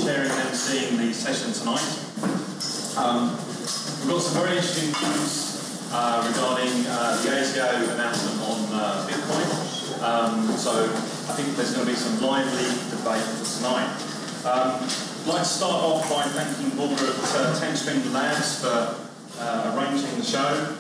chairing and emceeing the session tonight. We've got some very interesting news regarding the ATO announcement on Bitcoin. So I think there's going to be some lively debate for tonight. I'd like to start off by thanking Border at 10 String Labs for arranging the show.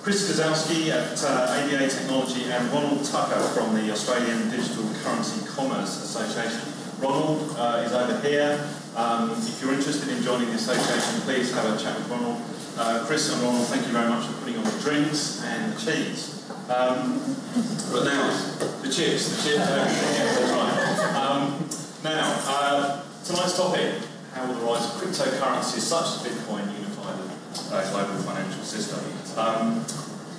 Chris Gazowski at ABA Technology and Ronald Tucker from the Australian Digital Currency Commerce Association. Ronald is over here. If you're interested in joining the association, please have a chat with Ronald. Chris and Ronald, thank you very much for putting on the drinks and the cheese. But now, the chips, everything, yeah, that's right. Now, tonight's topic, how will the rise of cryptocurrencies such as Bitcoin unify the global financial system?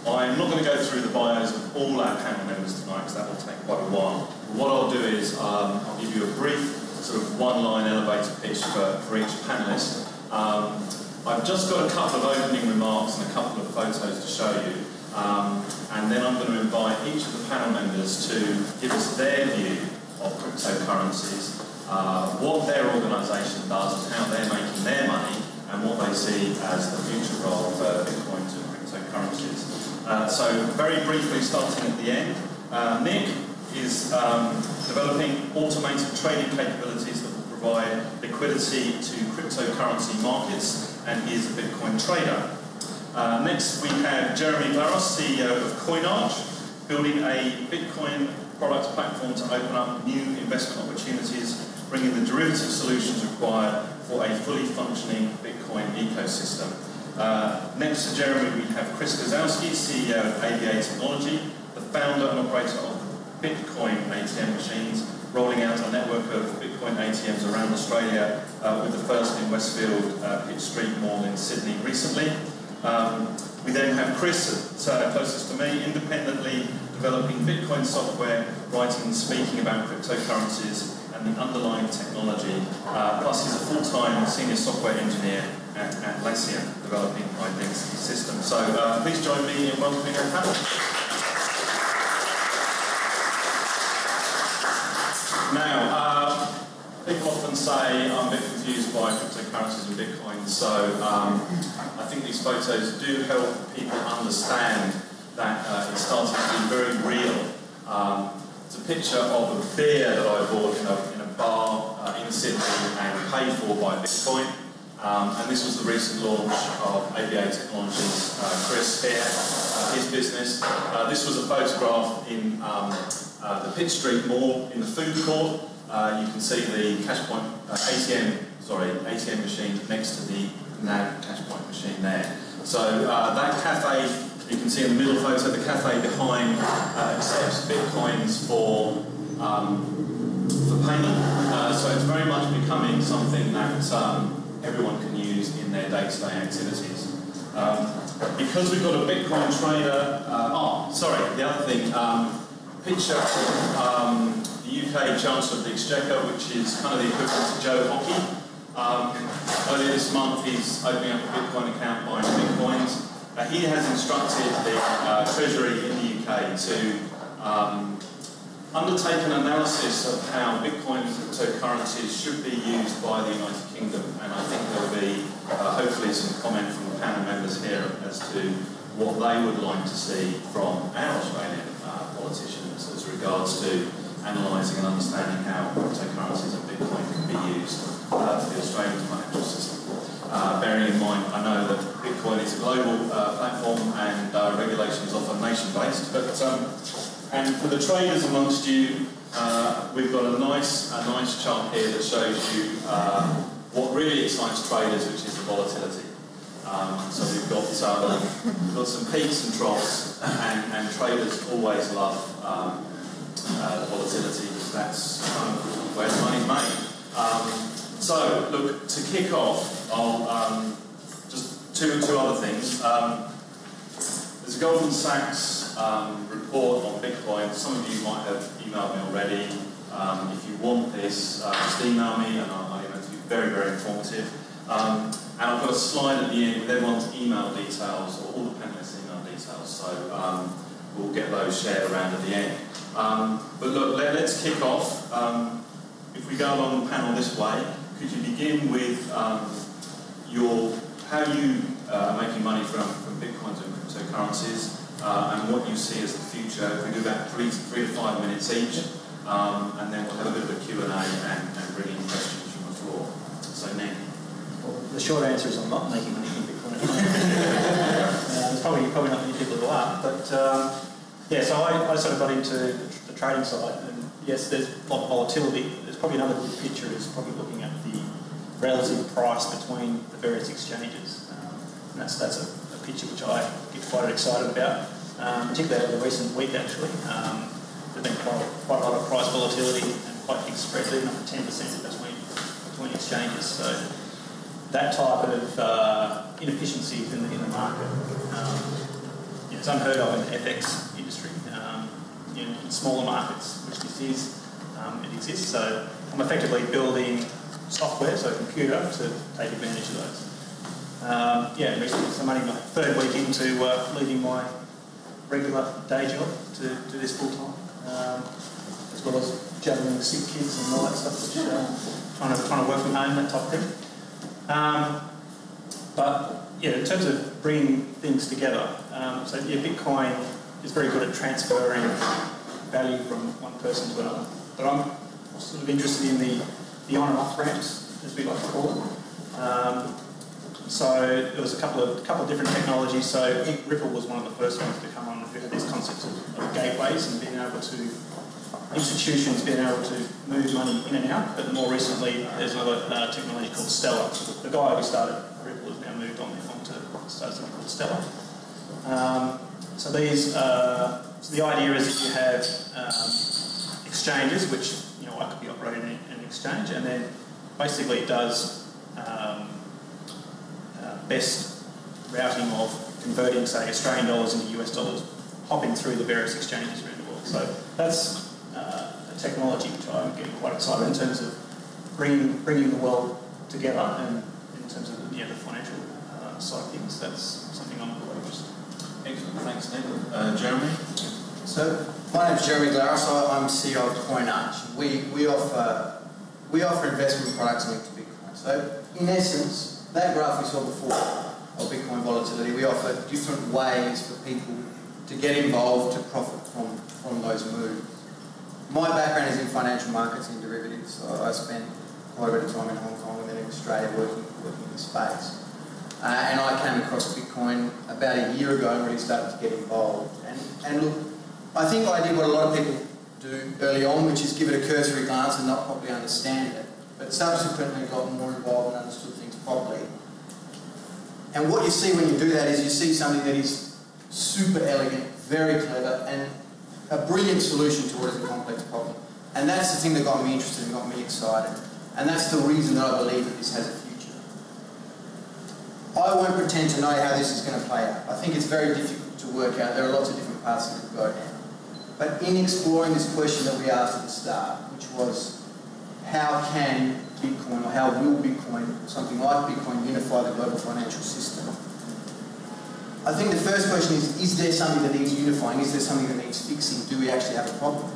I'm not going to go through the bios of all our panel members tonight because that will take quite a while. What I'll do is I'll give you a brief sort of one-line elevator pitch for each panelist. I've just got a couple of opening remarks and a couple of photos to show you, and then I'm going to invite each of the panel members to give us their view of cryptocurrencies, what their organisation does and how they're making their money, and what they see as the future role of Bitcoin and cryptocurrencies. So very briefly, starting at the end, Nick is developing automated trading capabilities that will provide liquidity to cryptocurrency markets, and he is a Bitcoin trader. Next we have Jeremy Glaros, CEO of CoinArch, building a Bitcoin product platform to open up new investment opportunities, bringing the derivative solutions required for a fully functioning Bitcoin ecosystem. Next to Jeremy, we have Chris Gazowski, CEO of ABA Technology, the founder and operator of Bitcoin ATM machines, rolling out a network of Bitcoin ATMs around Australia, with the first in Westfield, Pitt Street Mall in Sydney recently. We then have Chris, closest to me, independently developing Bitcoin software, writing and speaking about cryptocurrencies and the underlying technology. Plus he's a full-time senior software engineer at Atlassian, developing identity systems. So please join me in welcoming our panel. Now, people often say I'm a bit confused by cryptocurrencies and Bitcoin, so I think these photos do help people understand that it's starting to be very real. It's a picture of a beer that I bought in a bar in Sydney and paid for by Bitcoin. And this was the recent launch of ABA Technologies. Chris here, his business. This was a photograph in the Pitt Street Mall in the food court. You can see the ATM machine next to the NAB cash point machine there. So that cafe, you can see in the middle photo, the cafe behind accepts Bitcoins for payment. So it's very much becoming something that everyone can use in their day-to-day activities. Because we've got a Bitcoin trader, the other thing, picture of the UK Chancellor of the Exchequer, which is kind of the equivalent to Joe Hockey. Earlier this month he's opening up a Bitcoin account buying Bitcoins. He has instructed the Treasury in the UK to undertake an analysis of how Bitcoin and cryptocurrencies should be used by the United Kingdom, and I think there will be hopefully some comment from the panel members here as to what they would like to see from our Australian politicians as regards to analysing and understanding how cryptocurrencies and Bitcoin can be used for the Australian financial system. Bearing in mind, I know that Bitcoin is a global platform and regulation is often nation-based, but and for the traders amongst you, we've got a nice chart here that shows you what really excites traders, which is the volatility. So we've got some peaks and troughs, and traders always love volatility because that's kind of where the money's made. So look, to kick off, I'll just two other things. There's a Goldman Sachs report on Bitcoin. Some of you might have emailed me already. If you want this, just email me, and I'll email it to you. Very, very informative. And I've got a slide at the end with everyone's email details, or all the panelists' email details. So we'll get those shared around at the end. But look, let's kick off. if we go along the panel this way, could you begin with how you are making money from Bitcoins and cryptocurrencies, and what you see as the future? If we do about 3 to 5 minutes each, and then we'll have a bit of a Q&A and bring in questions from the floor. So, Nick. Well, the short answer is I'm not making money from Bitcoin at the moment. There's probably not many people who are, but yeah, so I sort of got into the trading side, and yes, there's a lot of volatility. There's probably another good picture is probably looking at the relative price between the various exchanges, and that's a picture which I get quite excited about, particularly over the recent week actually. There's been quite a lot of price volatility and quite big spreads, even up to 10% between exchanges. So that type of inefficiency in the market, it's unheard of in the FX industry. In smaller markets, which this is, it exists. So I'm effectively building software, so a computer, to take advantage of those. Yeah, recently, so I'm only my third week into leaving my regular day job to do this full time, as well as juggling sick kids and all that stuff, which trying to work from home, that type of thing. But yeah, in terms of bringing things together, so yeah, Bitcoin is very good at transferring value from one person to another. But I'm sort of interested in the on and off ramps, as we like to call them. So there was a couple of different technologies. So I think Ripple was one of the first ones to come on who had this concept of gateways and being able to, institutions being able to move money in and out. But more recently, there's another technology called Stellar. So the guy who started Ripple has now moved on to start something called Stellar. So these, so the idea is that you have exchanges, which I could be operating in an exchange, and then basically it does best routing of converting, say, Australian dollars into US dollars, hopping through the various exchanges around the world. So that's a technology which I'm getting quite excited in terms of bringing the world together, and in terms of the financial side of things. That's something I'm quite interested in. Excellent, thanks, Nick. Jeremy? So, my name's Jeremy Glaris. I'm CEO of CoinArch. We offer investment products linked to Bitcoin. So, in essence, that graph we saw before of Bitcoin volatility, we offer different ways for people to get involved to profit from those moves. My background is in financial markets and derivatives. So I spent quite a bit of time in Hong Kong and then in Australia working in the space. And I came across Bitcoin about a year ago and really started to get involved. And look, I think I did what a lot of people do early on, which is give it a cursory glance and not properly understand it. But subsequently got more involved and understood things properly. And what you see when you do that is you see something that is super elegant, very clever, and a brilliant solution to what is a complex problem. And that's the thing that got me interested and got me excited. And that's the reason that I believe that this has a future. I won't pretend to know how this is going to play out. I think it's very difficult to work out. There are lots of different paths that could go down. But in exploring this question that we asked at the start, which was, how can Bitcoin, or how will Bitcoin, something like Bitcoin, unify the global financial system? I think the first question is there something that needs unifying? Is there something that needs fixing? Do we actually have a problem?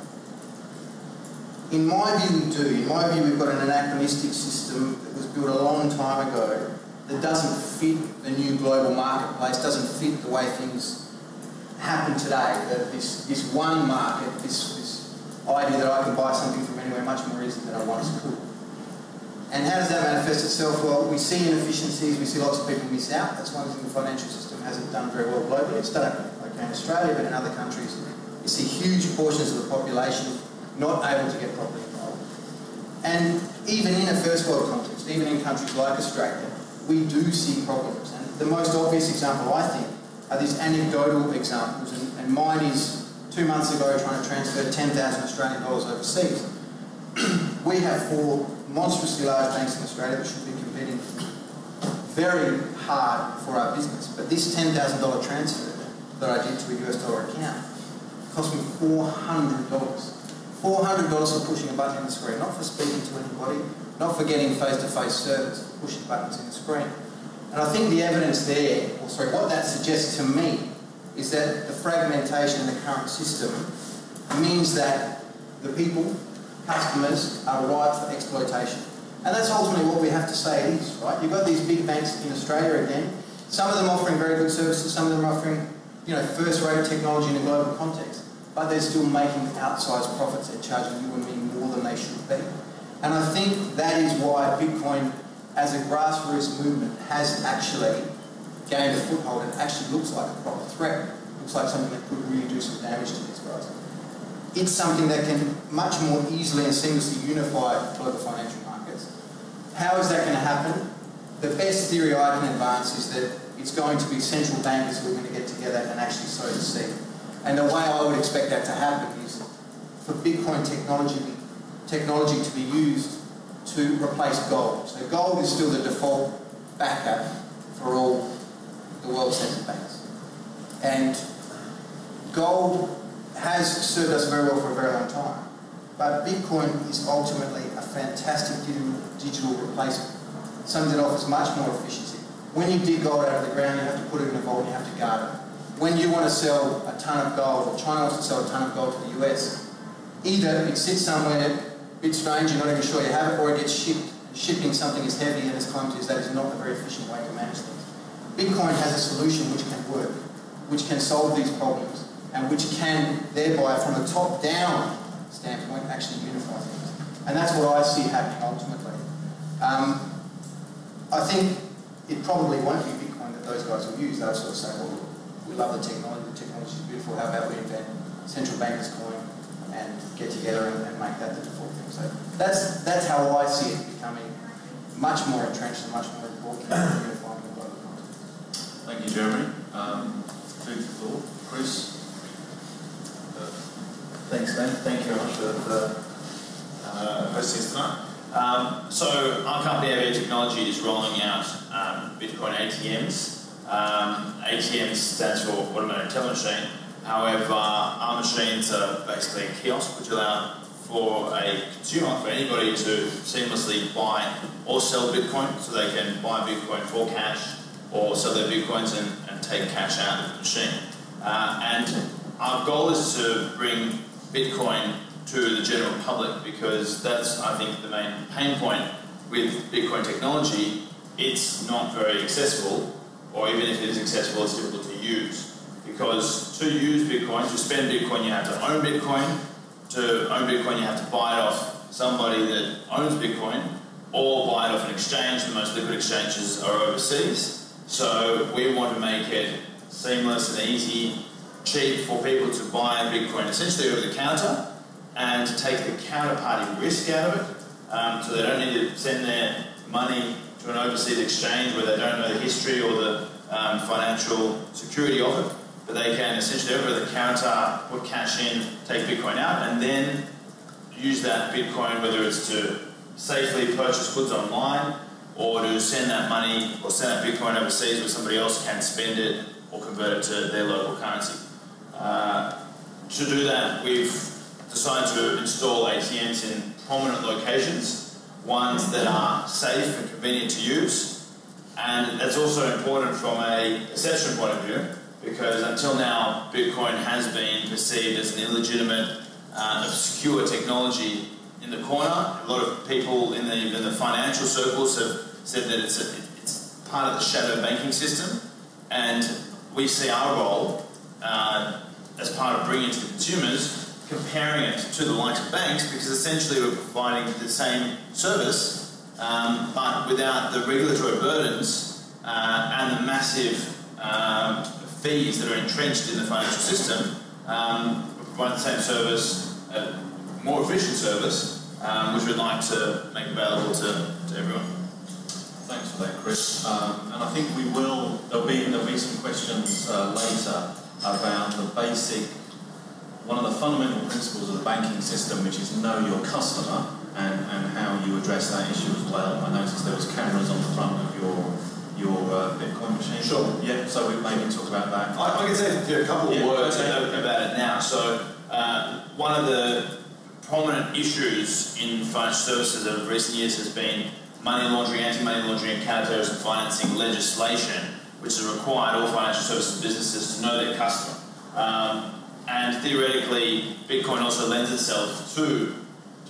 In my view, we do. In my view, we've got an anachronistic system that was built a long time ago that doesn't fit the new global marketplace, doesn't fit the way things happen today. That this one market, this idea that I can buy something from anywhere much more easily than I once could. And how does that manifest itself? Well, we see inefficiencies, we see lots of people miss out. That's one thing the financial system hasn't done very well globally. It's done it okay in Australia, but in other countries, you see huge portions of the population not able to get properly involved. And even in a first world context, even in countries like Australia, we do see problems. And the most obvious example, I think, are these anecdotal examples. And mine is 2 months ago trying to transfer 10,000 Australian dollars overseas. We have 4 monstrously large banks in Australia that should be competing very hard for our business. But this $10,000 transfer that I did to a US dollar account cost me $400. $400 for pushing a button in the screen, not for speaking to anybody, not for getting face-to-face service, pushing buttons in the screen. And I think the evidence there, or sorry, what that suggests to me is that the fragmentation in the current system means that the people customers are ripe for exploitation. And that's ultimately what we have to say it is, right? You've got these big banks in Australia again, some of them offering very good services, some of them offering, first-rate technology in a global context, but they're still making outsized profits and charging you and me more than they should be. And I think that is why Bitcoin, as a grassroots movement, has actually gained a foothold and actually looks like a proper threat. Looks like something that could really do some damage to these guys. It's something that can much more easily and seamlessly unify global financial markets. How is that going to happen? The best theory I can advance is that it's going to be central bankers who are going to get together and actually sow the seed. And the way I would expect that to happen is for Bitcoin technology to be used to replace gold. So gold is still the default backup for all the world's central banks. And gold has served us very well for a very long time. But Bitcoin is ultimately a fantastic digital replacement, something that offers much more efficiency. When you dig gold out of the ground, you have to put it in a vault and you have to guard it. When you want to sell a ton of gold, or China wants to sell a ton of gold to the US, either it sits somewhere a bit strange, you're not even sure you have it, or it gets shipped. Shipping something as heavy and as clumsy as that is not a very efficient way to manage things. Bitcoin has a solution which can work, which can solve these problems, and which can, thereby, from a top-down standpoint, actually unify things. And that's what I see happening ultimately. I think it probably won't be Bitcoin that those guys will use. They'll sort of say, well, we love the technology is beautiful, how about we invent central bankers coin and get together and make that the default thing. So that's how I see it becoming much more entrenched and much more important in unifying the global context. Thank you, Jeremy. Food for thought. Chris? Thanks, Ben. Thank you very much for hosting us tonight. So our company, AV Technology, is rolling out Bitcoin ATMs. ATMs stands for Automated Teller Machine. However, our machines are basically a kiosk which allow for a consumer, for anybody to seamlessly buy or sell Bitcoin, so they can buy Bitcoin for cash or sell their Bitcoins and take cash out of the machine. And our goal is to bring Bitcoin to the general public because that's, I think, the main pain point with Bitcoin technology. It's not very accessible, or even if it is accessible, it's difficult to use. Because to use Bitcoin, to spend Bitcoin, you have to own Bitcoin. To own Bitcoin, you have to buy it off somebody that owns Bitcoin, or buy it off an exchange. The most liquid exchanges are overseas. So we want to make it seamless and easy, cheap for people to buy Bitcoin essentially over the counter and take the counterparty risk out of it. So they don't need to send their money to an overseas exchange where they don't know the history or the financial security of it. But they can essentially over the counter put cash in, take Bitcoin out, and then use that Bitcoin, whether it's to safely purchase goods online or to send that money or send that Bitcoin overseas where somebody else can spend it or convert it to their local currency. To do that, we've decided to install ATMs in prominent locations, ones that are safe and convenient to use, and that's also important from a perception point of view, because until now, Bitcoin has been perceived as an illegitimate, obscure technology in the corner. A lot of people in the financial circles have said that it's part of the shadow banking system, and we see our role as part of bringing it to the consumers, comparing it to the likes of banks, because essentially we're providing the same service, but without the regulatory burdens and the massive fees that are entrenched in the financial system. We provide the same service, a more efficient service, which we'd like to make available to everyone. Thanks for that, Chris. And I think there'll be some questions later about the basic, one of the fundamental principles of the banking system, which is know your customer, and how you address that issue as well. I noticed there was cameras on the front of your Bitcoin machine. Sure. Yeah, so we maybe talk about that. I can say a couple of words about it now. So one of the prominent issues in financial services of recent years has been money laundering, anti-money laundering, and counter-terrorism financing legislation, which has required all financial services businesses to know their customer. And theoretically, Bitcoin also lends itself to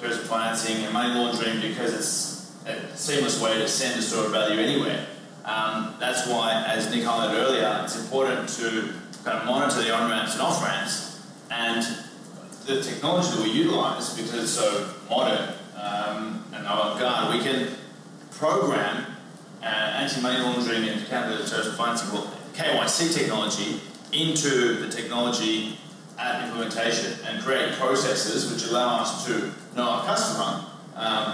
terrorism financing and money laundering because it's a seamless way to send a store of value anywhere. That's why, as Nick highlighted earlier, it's important to kind of monitor the on-ramps and off-ramps, and the technology that we utilise, because it's so modern and avant-garde, we can program anti-money laundering and counter-terrorism financing, KYC technology, into the technology at implementation and create processes which allow us to know our customer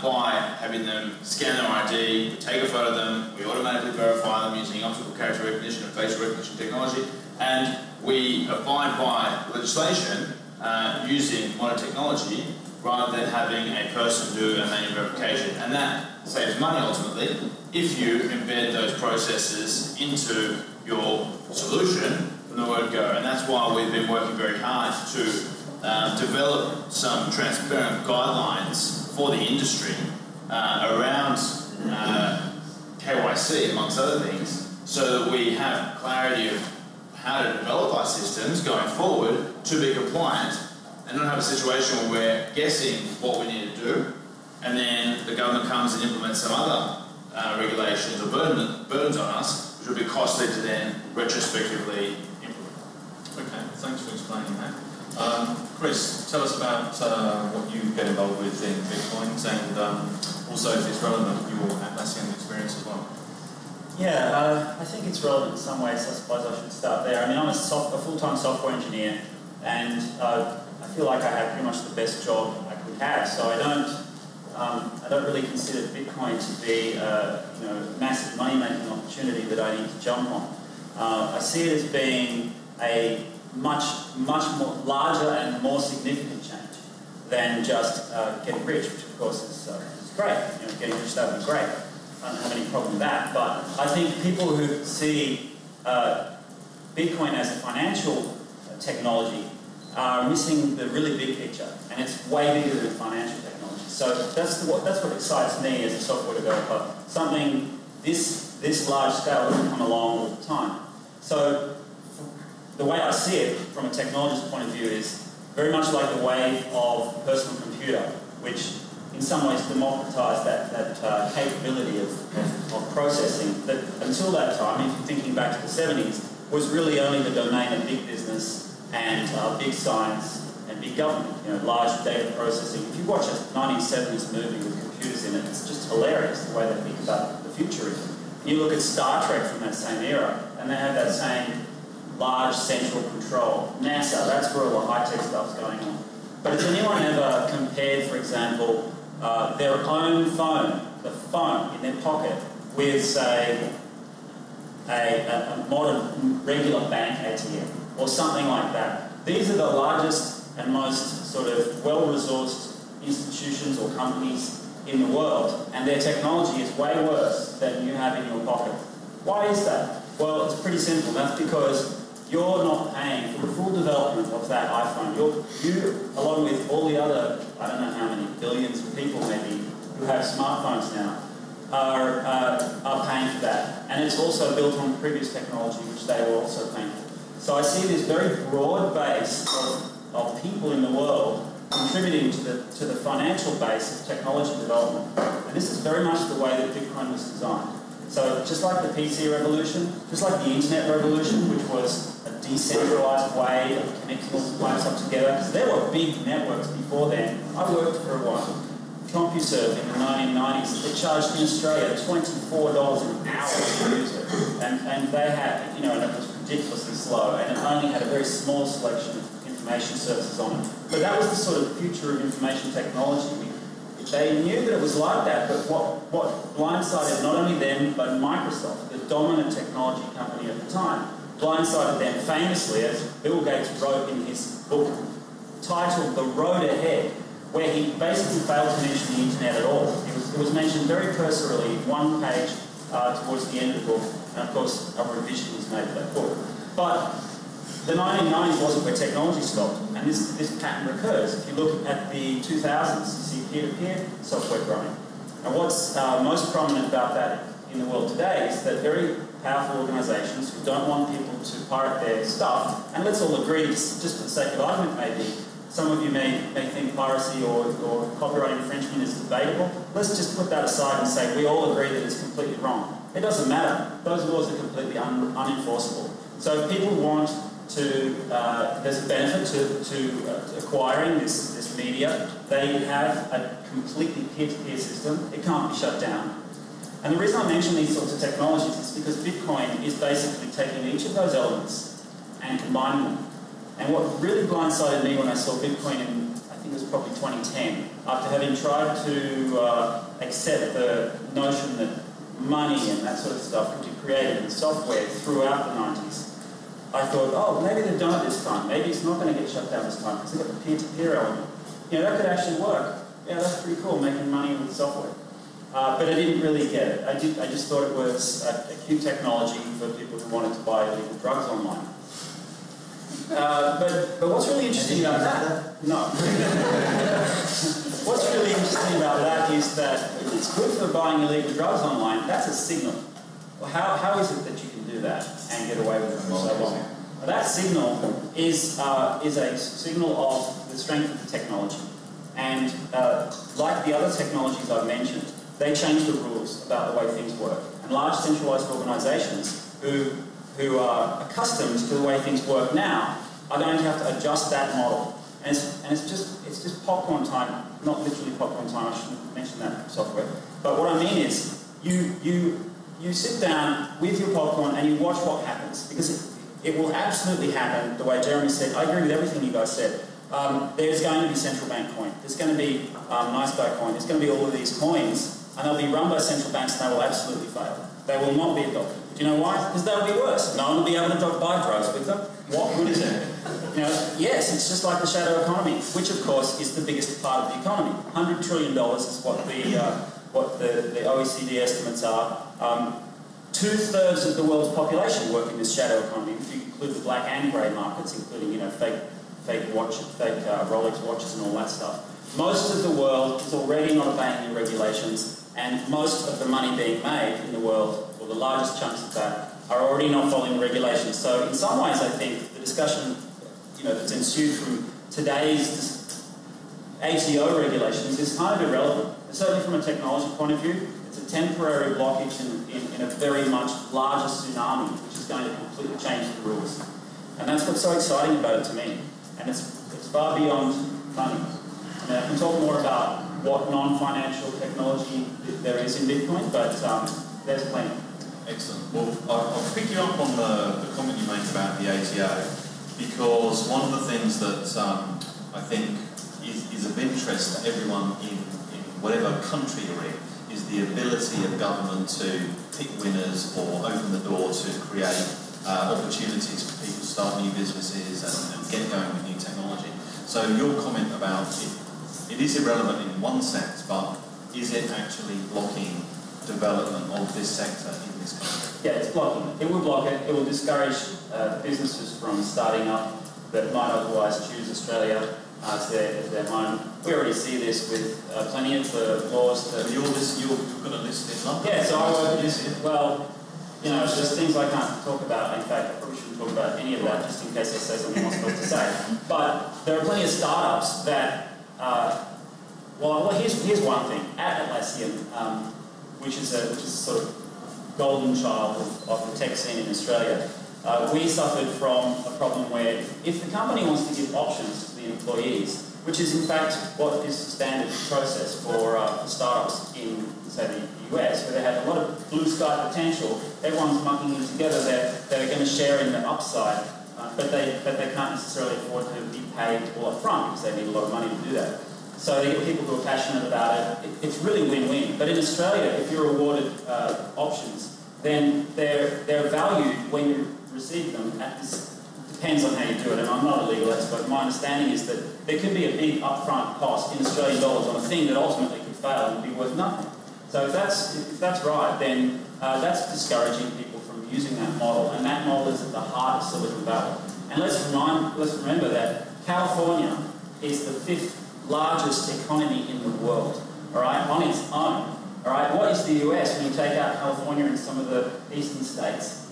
by having them scan their ID, we take a photo of them, we automatically verify them using optical character recognition and facial recognition technology, and we abide by legislation using modern technology rather than having a person do a manual verification. And that saves money ultimately if you embed those processes into your solution from the word go. And that's why we've been working very hard to develop some transparent guidelines for the industry around KYC, amongst other things, so that we have clarity of how to develop our systems going forward to be compliant and not have a situation where we're guessing what we need to do and then the government comes and implements some other regulations or burdens on us, which will be costly to then retrospectively implement. Okay, thanks for explaining that. Chris, tell us about what you get involved with in Bitcoins and also, if it's relevant, your Atlassian experience as well. Yeah, I think it's relevant in some ways. I suppose I should start there. I mean, I'm a full-time software engineer, and I feel like I have pretty much the best job I could have. So I don't really consider Bitcoin to be a massive money-making opportunity that I need to jump on. I see it as being a much more larger and more significant change than just getting rich, which of course is great. Getting rich, that would be great. I don't have any problem with that. But I think people who see Bitcoin as a financial technology are missing the really big picture, and it's way bigger than financial technology. So that's what excites me as a software developer. Something this large scale doesn't come along all the time. So the way I see it from a technologist point of view is very much like the wave of personal computer, which in some ways democratized that capability of processing that until that time, if you're thinking back to the 70s, was really only the domain of big business and big science and big government, large data processing. If you watch a 1970s movie with computers in it, it's just hilarious the way they think about the future. You look at Star Trek from that same era, and they have that same large central control. NASA, that's where all the high-tech stuff's going on. But has anyone ever compared, for example, their own phone, the phone in their pocket, with, say, a modern regular bank ATM or something like that? These are the largest and most sort of well-resourced institutions or companies in the world, and their technology is way worse than you have in your pocket. Why is that? Well, it's pretty simple. That's because you're not paying for the full development of that iPhone. You, along with all the other, I don't know how many billions of people maybe who have smartphones now, are paying for that. And it's also built on previous technology, which they were also paying for. So I see this very broad base of people in the world contributing to the financial base of technology development. And this is very much the way that Bitcoin was designed. So just like the PC revolution, just like the internet revolution, which was a decentralized way of connecting all the laptops together, because there were big networks before then. I worked for a while. CompuServe in the 1990s, it charged in Australia $24 an hour to use it. And they had, and it was ridiculously slow, and it only had a very small selection of information services on it. But that was the sort of future of information technology. They knew that it was like that, but what blindsided not only them, but Microsoft, the dominant technology company at the time, blindsided them famously, as Bill Gates wrote in his book titled The Road Ahead, where he basically failed to mention the internet at all. It was mentioned very cursorily, one page towards the end of the book, and of course a revision was made of that book. But the 1990s wasn't where technology stopped, and this pattern recurs. If you look at the 2000s, you see peer-to-peer software growing. And what's most prominent about that in the world today is that very powerful organizations who don't want people to pirate their stuff, and let's all agree, just for the sake of argument maybe, Some of you may think piracy or copyright infringement is debatable. Let's just put that aside and say we all agree that it's completely wrong. It doesn't matter. Those laws are completely unenforceable. So if people want to, there's a benefit to acquiring this media. They have a completely peer-to-peer system. It can't be shut down. And the reason I mention these sorts of technologies is because Bitcoin is basically taking each of those elements and combining them. And what really blindsided me when I saw Bitcoin in, I think it was probably 2010, after having tried to accept the notion that money and that sort of stuff could be created in software throughout the 90s, I thought, oh, maybe they've done it this time. Maybe it's not going to get shut down this time because they've got the peer-to-peer element. You know, that could actually work. Yeah, that's pretty cool, making money with software. But I didn't really get it. I just thought it was a cute technology for people who wanted to buy illegal drugs online. But what's really interesting about that? No. What's really interesting about that is that if it's good for buying illegal drugs online, that's a signal. Well, how is it that you can do that and get away with it for so long? Well, that signal is a signal of the strength of the technology. And like the other technologies I've mentioned, they change the rules about the way things work. And large centralized organizations who are accustomed to the way things work now are going to have to adjust that model. And it's just popcorn time, not literally popcorn time, I shouldn't mention that software. But what I mean is, you sit down with your popcorn and you watch what happens, because it will absolutely happen the way Jeremy said. I agree with everything you guys said. There's going to be central bank coin, there's going to be nice guy coin, there's going to be all of these coins, and they'll be run by central banks and they will absolutely fail. They will not be adopted. Do you know why? Because they'll be worse. No one will be able to buy drugs with them. What good is it? You know, yes, it's just like the shadow economy, which of course is the biggest part of the economy. $100 trillion is what the OECD estimates are. 2/3 of the world's population work in this shadow economy. If you include the black and grey markets, including fake Rolex watches and all that stuff. Most of the world is already not obeying new regulations, and most of the money being made in the world, or the largest chunks of that, are already not following the regulations. So in some ways, I think the discussion, that's ensued from today's ATO regulations is kind of irrelevant. Certainly from a technology point of view, it's a temporary blockage in a very much larger tsunami, which is going to completely change the rules. And that's what's so exciting about it to me. And it's far beyond money. I mean, I can talk more about what non-financial technology there is in Bitcoin, but there's plenty. Excellent. Well, I'll pick you up on the comment you made about the ATO, because one of the things that I think is of interest to everyone in whatever country you're in is the ability of government to pick winners or open the door to create opportunities for people to start new businesses and get going with new technology. So your comment about it is irrelevant in one sense, but is it actually blocking development of this sector in this country? Yeah, it's blocking it. It will block it. It will discourage businesses from starting up that might otherwise choose Australia as their home. We already see this with plenty of the laws that... You're going to list in London? Yeah, so I work this... Well, there's things I can't talk about. In fact, I probably shouldn't talk about any of that just in case I say something I'm not supposed to say. But there are plenty of startups that... here's one thing. At Atlassian, which is a sort of golden child of the tech scene in Australia, we suffered from a problem where if the company wants to give options to the employees, which is in fact what is the standard process for startups in, say, the US, where they have a lot of blue sky potential, everyone's mucking in together, they're going to share in the upside, but they can't necessarily afford to be paid all up front because they need a lot of money to do that. So they get people who are passionate about it. It's really win-win. But in Australia, if you're awarded options, then they're valued when you receive them. Depends on how you do it, and I'm not a legal expert. My understanding is that there could be a big upfront cost in Australian dollars on a thing that ultimately could fail and be worth nothing. So if that's right, then that's discouraging people from using that model, and that model is at the heart of Silicon Valley. And let's remember that California is the 5th largest economy in the world, all right, on its own. All right, what is the US when you take out California and some of the eastern states?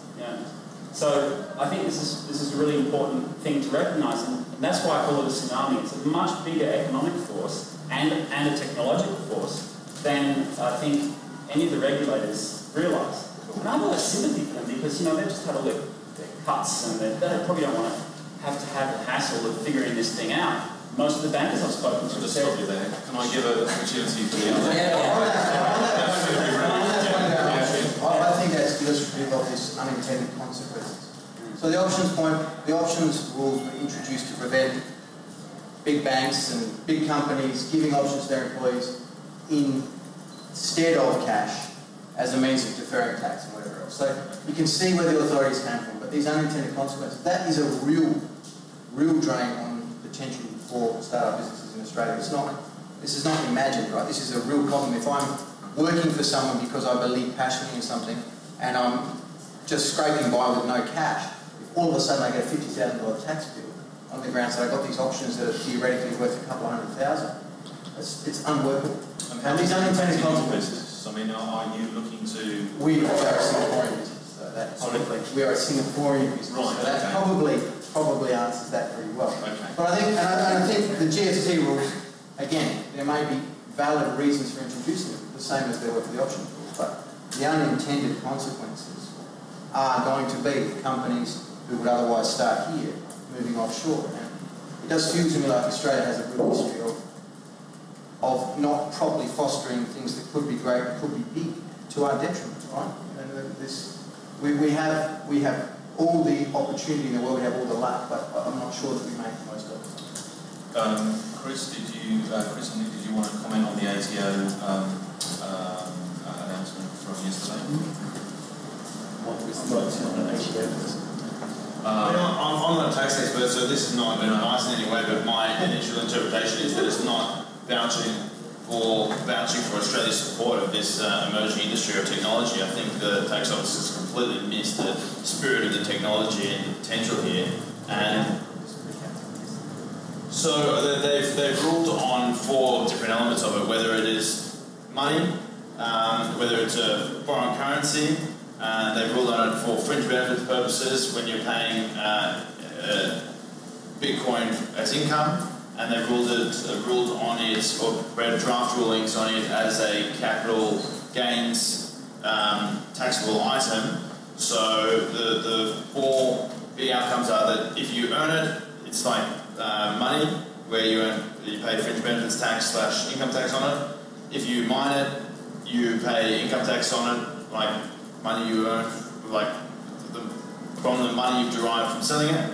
So I think this is a really important thing to recognise, and that's why I call it a tsunami. It's a much bigger economic force and a technological force than I think any of the regulators realise. And I have a lot of sympathy for them because, you know, they've just had all their cuts and they probably don't want to have the hassle of figuring this thing out. Most of the bankers I've spoken to just stop you there. Can I give an opportunity for the other? I think that's illustrative of this unintended consequences. So the options rules were introduced to prevent big banks and big companies giving options to their employees instead of cash as a means of deferring tax and whatever else. So you can see where the authorities came from, but these unintended consequences, that is a real drain on potential for startup businesses in Australia. This is not imagined, right? This is a real problem. If I'm working for someone because I believe passionately in something and I'm just scraping by with no cash, if all of a sudden I get a $50,000 tax bill on the grounds that I got these options that are theoretically worth a couple of $100,000, it's unworkable. And these unintended consequences. I mean, are you looking to... We are a Singaporean business, so that's... We are a Singaporean business, right, so that probably answers that very well. Okay. But I think the GST rules, again, there may be valid reasons for introducing them, the same as there were for the option rules, but the unintended consequences are going to be the companies who would otherwise start here moving offshore. And it does feel to me like Australia has a real history of not properly fostering things that could be great, could be big, to our detriment, right? And we have all the opportunity in the world, we have all the luck, but I'm not sure that we make the most of it. Chris, did you want to comment on the ATO announcement from yesterday? What was the thoughts on an ATO? I'm not a tax expert, so this is not advice in any way, but my initial interpretation is that it's not vouching for Australia's support of this emerging industry of technology. I think the tax office has completely missed the spirit of the technology and the potential here. And so they've ruled on 4 different elements of it, whether it is money, whether it's a foreign currency. They've ruled on it for fringe benefits purposes when you're paying Bitcoin as income. And they've ruled on it, or read draft rulings on it as a capital gains taxable item. So the 4 big outcomes are that if you earn it, it's like money, where you pay fringe benefits tax / income tax on it. If you mine it, you pay income tax on it, like money you earn, like from the money you've derived from selling it.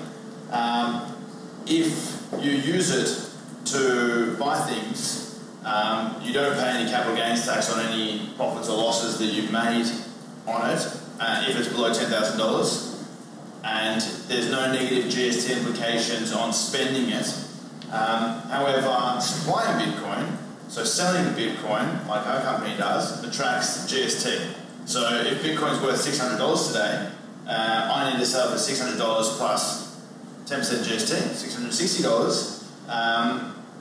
If you use it to buy things, you don't pay any capital gains tax on any profits or losses that you've made on it if it's below $10,000, and there's no negative GST implications on spending it. However, supplying Bitcoin, so selling Bitcoin, like our company does, attracts GST. So if Bitcoin's worth $600 today, I need to sell it for $600 plus 10% GST, $660,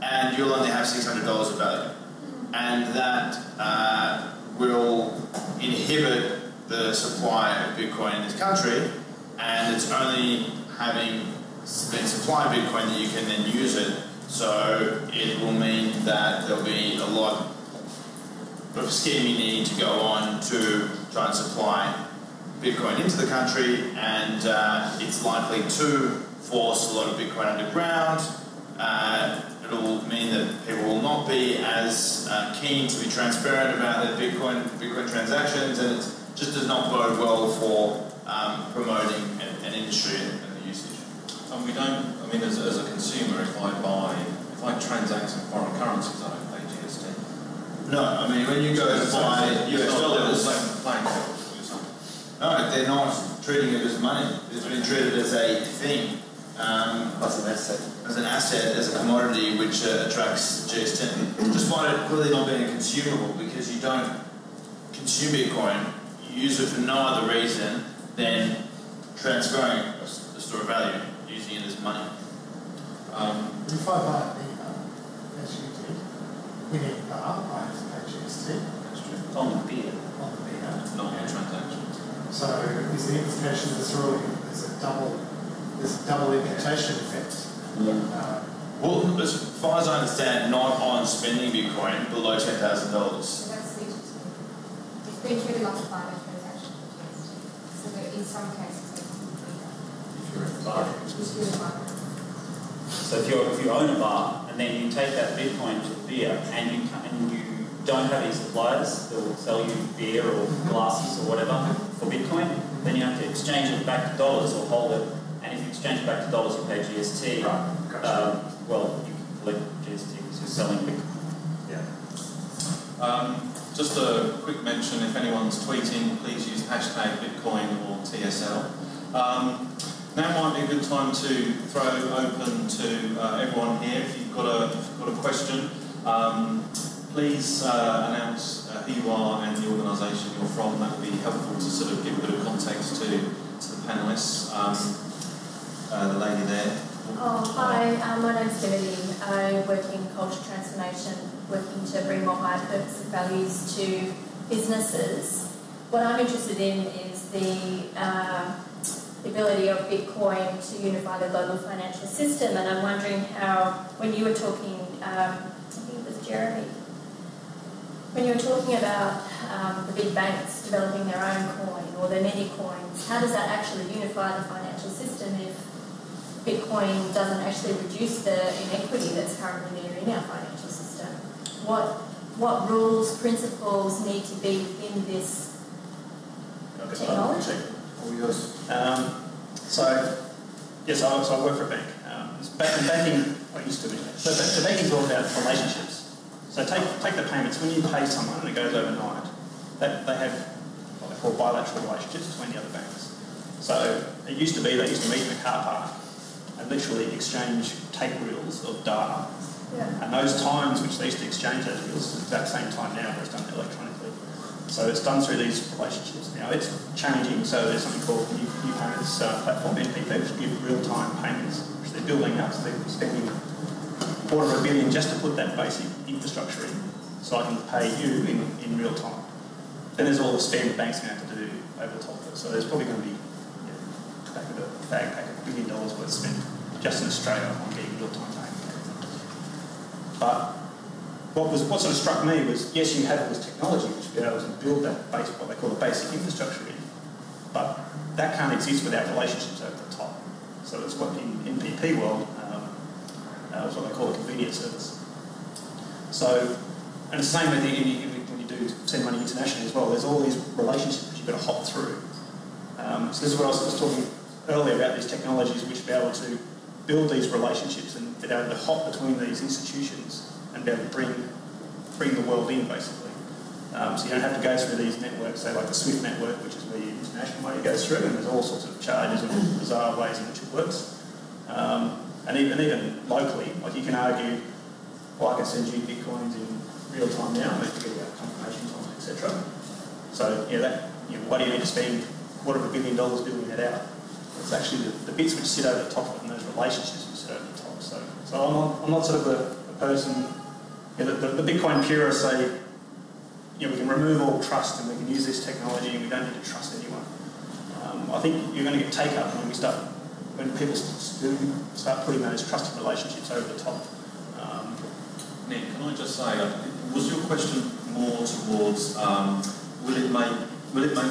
and you'll only have $600 of value. And that will inhibit the supply of Bitcoin in this country, and it's only having been supplied Bitcoin that you can then use it. So it will mean that there'll be a lot of scheming need to go on to try and supply Bitcoin into the country, and it's likely to force a lot of Bitcoin underground. It'll mean that people will not be as keen to be transparent about their Bitcoin transactions, and it just does not bode well for promoting an industry and the usage. And we don't, I mean, as a consumer, if I transact in foreign currencies, I don't pay GST. No, I mean, when you go to buy US dollars, no, they're not treating it as money. It's being treated as a thing. As an asset. As an asset, as a commodity which attracts GST. Despite it really not being a consumable, because you don't consume Bitcoin, you use it for no other reason than transferring a store of value, using it as money. If I buy a beer, as you did, in a bar, I have to pay GST. That's true. On the beer. On the beer. Not on transactions. So is the implication of this ruling that there's a double imputation effect. Well, as far as I understand, not on spending Bitcoin below $10,000. So that's the it's been truly multiplied by transaction GST. So that in some cases they can be So if you own a bar and then you take that Bitcoin to beer and you don't have any suppliers that will sell you beer or glasses or whatever for Bitcoin, then you have to exchange it back to dollars or hold it. And if you exchange it back to dollars, you pay GST. Right. Gotcha. Well, you can collect GST because you're selling Bitcoin. Yeah. Just a quick mention, if anyone's tweeting, please use hashtag Bitcoin or TSL. Now might be a good time to throw open to everyone here. If you've got a question, please announce who you are and the organisation you're from. That would be helpful to sort of give a bit of context to the panellists. The lady there. Oh, hi, my name's Liberty. I work in culture transformation, working to bring more higher purpose and values to businesses. What I'm interested in is the ability of Bitcoin to unify the global financial system, and I'm wondering how, when you were talking, I think it was Jeremy, when you were talking about the big banks developing their own coin or their many coins, how does that actually unify the financial system if Bitcoin doesn't actually reduce the inequity that's currently there in our financial system? What rules, principles need to be within this technology? So I work for a bank. Banking, I used to be. So banking's all about relationships. So take the payments. When you pay someone and it goes overnight, they have what they call bilateral relationships between the other banks. So it used to be they used to meet in a car park and literally exchange tape reels of data. Yeah. And those times which they used to exchange those reels is the exact same time now, but it's done electronically. So it's done through these relationships. Now it's changing, so there's something called new payments platform, NPP, which give real-time payments, which they're building up. So they're spending $250 million just to put that basic infrastructure in, so I can pay you in real time. Then there's all the spend banks are going to have to do over the top of it. So there's probably going to be back of a fag pack $1 billion worth spent just in Australia on getting real-time payments. But what sort of struck me was, yes, you have all this technology which will be able to build that what they call the basic infrastructure in, but that can't exist without relationships over the top. So it's what in NPP world is what they call a convenience service. So, and it's the same with when you do send money internationally as well. There's all these relationships which you've got to hop through. So this is what I was talking earlier about, these technologies which be able to build these relationships and be able to hop between these institutions and be able to bring the world in, basically. So you don't have to go through these networks, say like the SWIFT network, which is where your international money goes through, and there's all sorts of charges and bizarre ways in which it works. And even locally, like you can argue, well, I can send you bitcoins in real time now, and they can get out confirmations on it, etc. So why do you need to spend $250 million building that out? It's actually the bits which sit over the top of it and those relationships which sit over the top. So I'm not sort of a person. The Bitcoin purists say, we can remove all trust and we can use this technology and we don't need to trust anyone. I think you're going to get take-up when people start putting those trusted relationships over the top. Nick, can I just say, was your question more towards will it make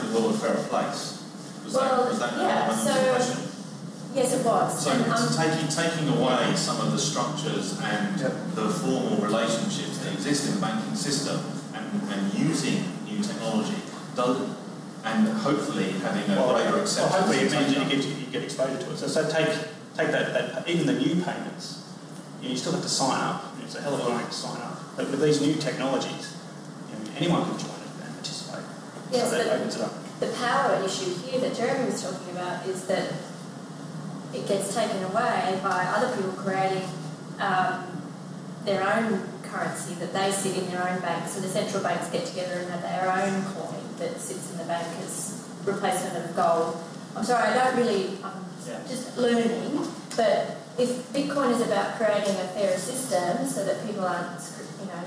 the world a fairer place? Was that an element of the question? Yes, it was. So it's taking away some of the structures and the formal relationships that exist in the banking system and using new technology, and hopefully having a greater acceptance. Well, hopefully it means you get exposure to it. So take that even the new payments, you still have to sign up. It's a hell of a lot to sign up. But with these new technologies, anyone can join it and participate. Yes, so that opens it up. The power issue here that Jeremy was talking about is that it gets taken away by other people creating their own currency that they sit in their own bank. So the central banks get together and have their own coin that sits in the bank as replacement of gold. I'm sorry, I'm just learning, but if Bitcoin is about creating a fairer system so that people aren't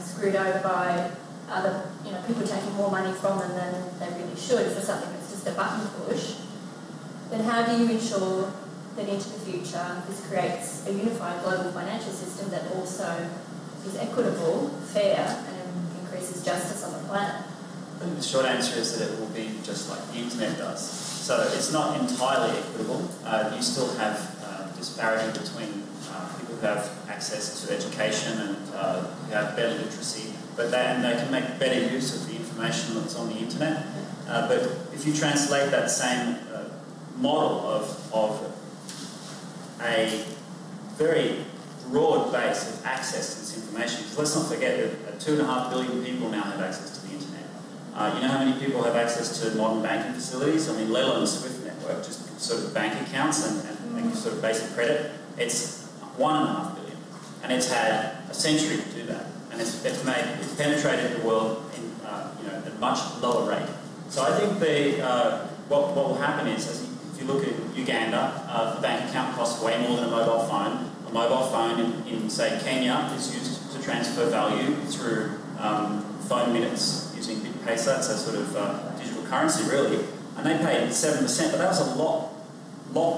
screwed over by other people taking more money from them than they really should for something that's just a button push, then how do you ensure that into the future this creates a unified global financial system that also is equitable, fair, and increases justice on the planet? I think the short answer is that it will be just like the internet does. So it's not entirely equitable. You still have disparity between people who have access to education and who have better literacy, but they can make better use of the information that's on the internet. But if you translate that same model of a very broad base of access to this information, because let's not forget that 2.5 billion people now have access to the internet. You know how many people have access to modern banking facilities? I mean, let alone the SWIFT network, just sort of bank accounts and sort of basic credit. It's 1.5 billion, and it's had a century to do that, and it's penetrated the world in at a much lower rate. So I think what will happen is, if you look at Uganda, the bank account costs way more than a mobile phone. A mobile phone in say Kenya is used to transfer value through phone minutes using BitPesa. It's a sort of digital currency really, and they paid 7%, but that was a lot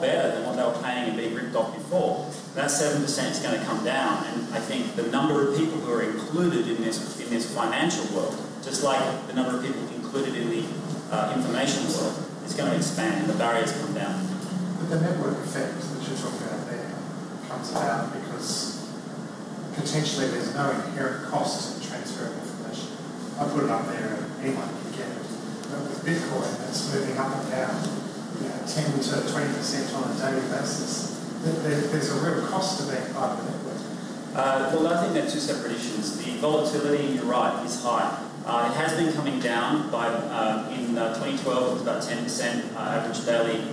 better than what they were paying and being ripped off before. That 7% is going to come down, and I think the number of people who are included in this financial world, just like the number of people included in the information world, is going to expand and the barriers come down. But the network effect that you're talking about there comes about because potentially there's no inherent cost in transferring information. I put it up there and anyone can get it. But with Bitcoin, that's moving up and down, 10 to 20% on a daily basis. There's a real cost to being part of the network. Well, I think they're two separate issues. The volatility, you're right, is high. It has been coming down by, in 2012 it was about 10% average daily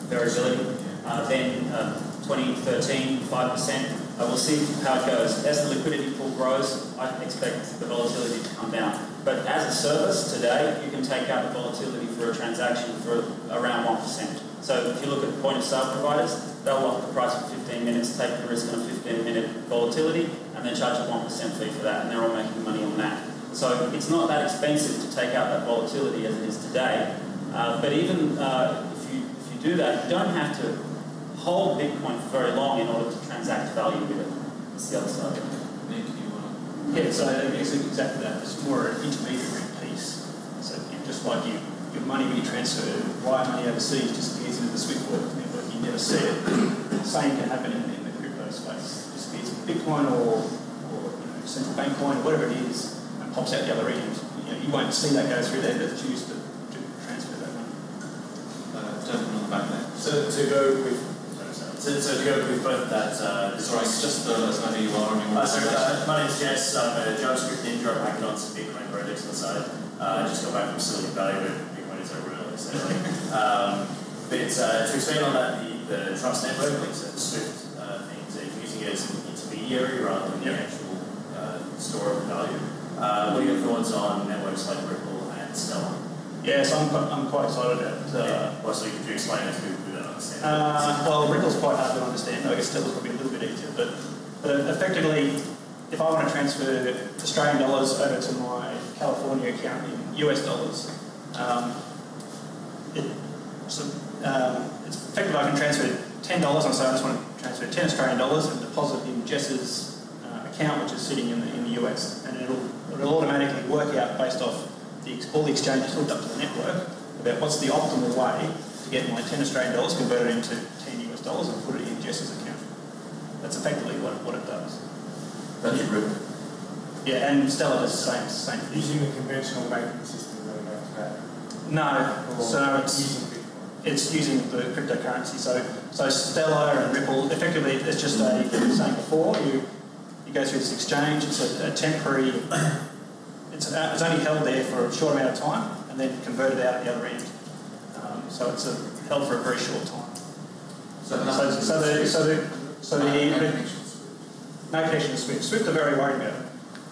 variability. Then 2013, 5%. We'll see how it goes. As the liquidity pool grows, I expect the volatility to come down. But as a service today, you can take out the volatility for a transaction for around 1%. So if you look at point of sale providers, they'll lock the price for 15 minutes, take the risk on a 15-minute volatility, and then charge a 1% fee for that, and they're all making money on that. So it's not that expensive to take out that volatility as it is today. But even if you do that, you don't have to hold Bitcoin for very long in order to transact value with it. That's the other side. Nick, do you want to? Yeah, so it's exactly that. It's more an intermediary piece. So just like your money when you transfer wire money overseas disappears into the SWIFT network, you never see it. The same can happen in the crypto space. It disappears in Bitcoin or central bank coin or whatever it is, and pops out the other end. You won't see that go through there, but it's used to transfer that money. Gentleman on the back there. So to go with both that, sorry, just let us know who you are. My name's Jess. I'm a JavaScript ninja. I'm hacking on some Bitcoin projects on the side. I just got back from Silicon Valley where Bitcoin is so real, essentially. But to expand on that, the trust network, like the SWIFT things, are using it as an intermediary rather than the actual store of value. What are your thoughts on networks like Ripple and Stellar? Yeah, so I'm quite excited about. So could you explain it to people who don't understand? Well, Ripple's quite hard to understand. I guess Stella's probably a little bit easier, but effectively, if I want to transfer Australian dollars over to my California account in US dollars, it's effectively I can transfer $10 and say I just want to transfer 10 Australian dollars and deposit in Jess's account, which is sitting in the US, and it'll automatically work out based off all the exchanges hooked up to the network about what's the optimal way to get my 10 Australian dollars converted into 10 US dollars and put it in Jess's account. That's effectively what it does. That's Ripple. Yeah, and Stellar does the same thing. Using the conventional banking system that we have today. No, so it's using the cryptocurrency. So Stellar and Ripple, effectively, it's just like I was saying before, you go through this exchange. It's a temporary. It's only held there for a short amount of time and then converted out at the other end. So it's held for a very short time. No connection to SWIFT. SWIFT are very worried about it.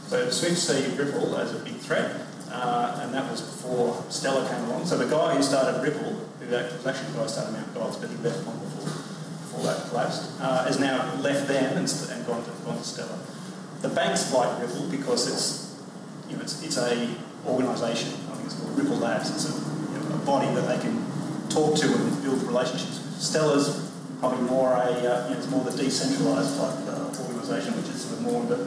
So SWIFT see Ripple as a big threat, and that was before Stellar came along. So the guy who started Ripple, who was actually the guy who started Mt. Gox, but he left one before that collapsed, has now left them and gone to Stellar. The banks like Ripple because it's a organisation. I think it's called Ripple Labs. It's a body that they can talk to and build relationships. Stella's probably more it's more the decentralised type organisation, which is sort of more the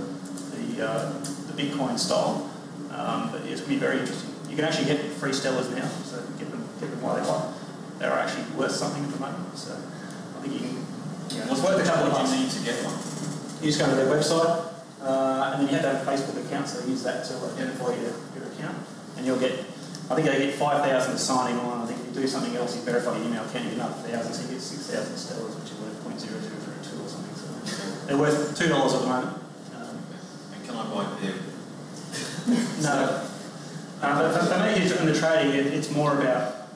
Bitcoin style. But it's going to be very interesting. You can actually get free Stellas now, so get them while they're hot. They're actually worth something at the moment. So I think you can. It's worth a couple of bucks. What do you need to get one? You just go to their website, and then you have to have a Facebook account, so use that to identify your account, and you'll get. I think they get 5,000 signing on. I think if you do something else, you verify your email account, you get another 1,000, so you get 6,000 Stellas, which are worth 0.0002 or something. So they're worth $2 at the moment. And can I buy beer? No. But for me, in the trading, it's more about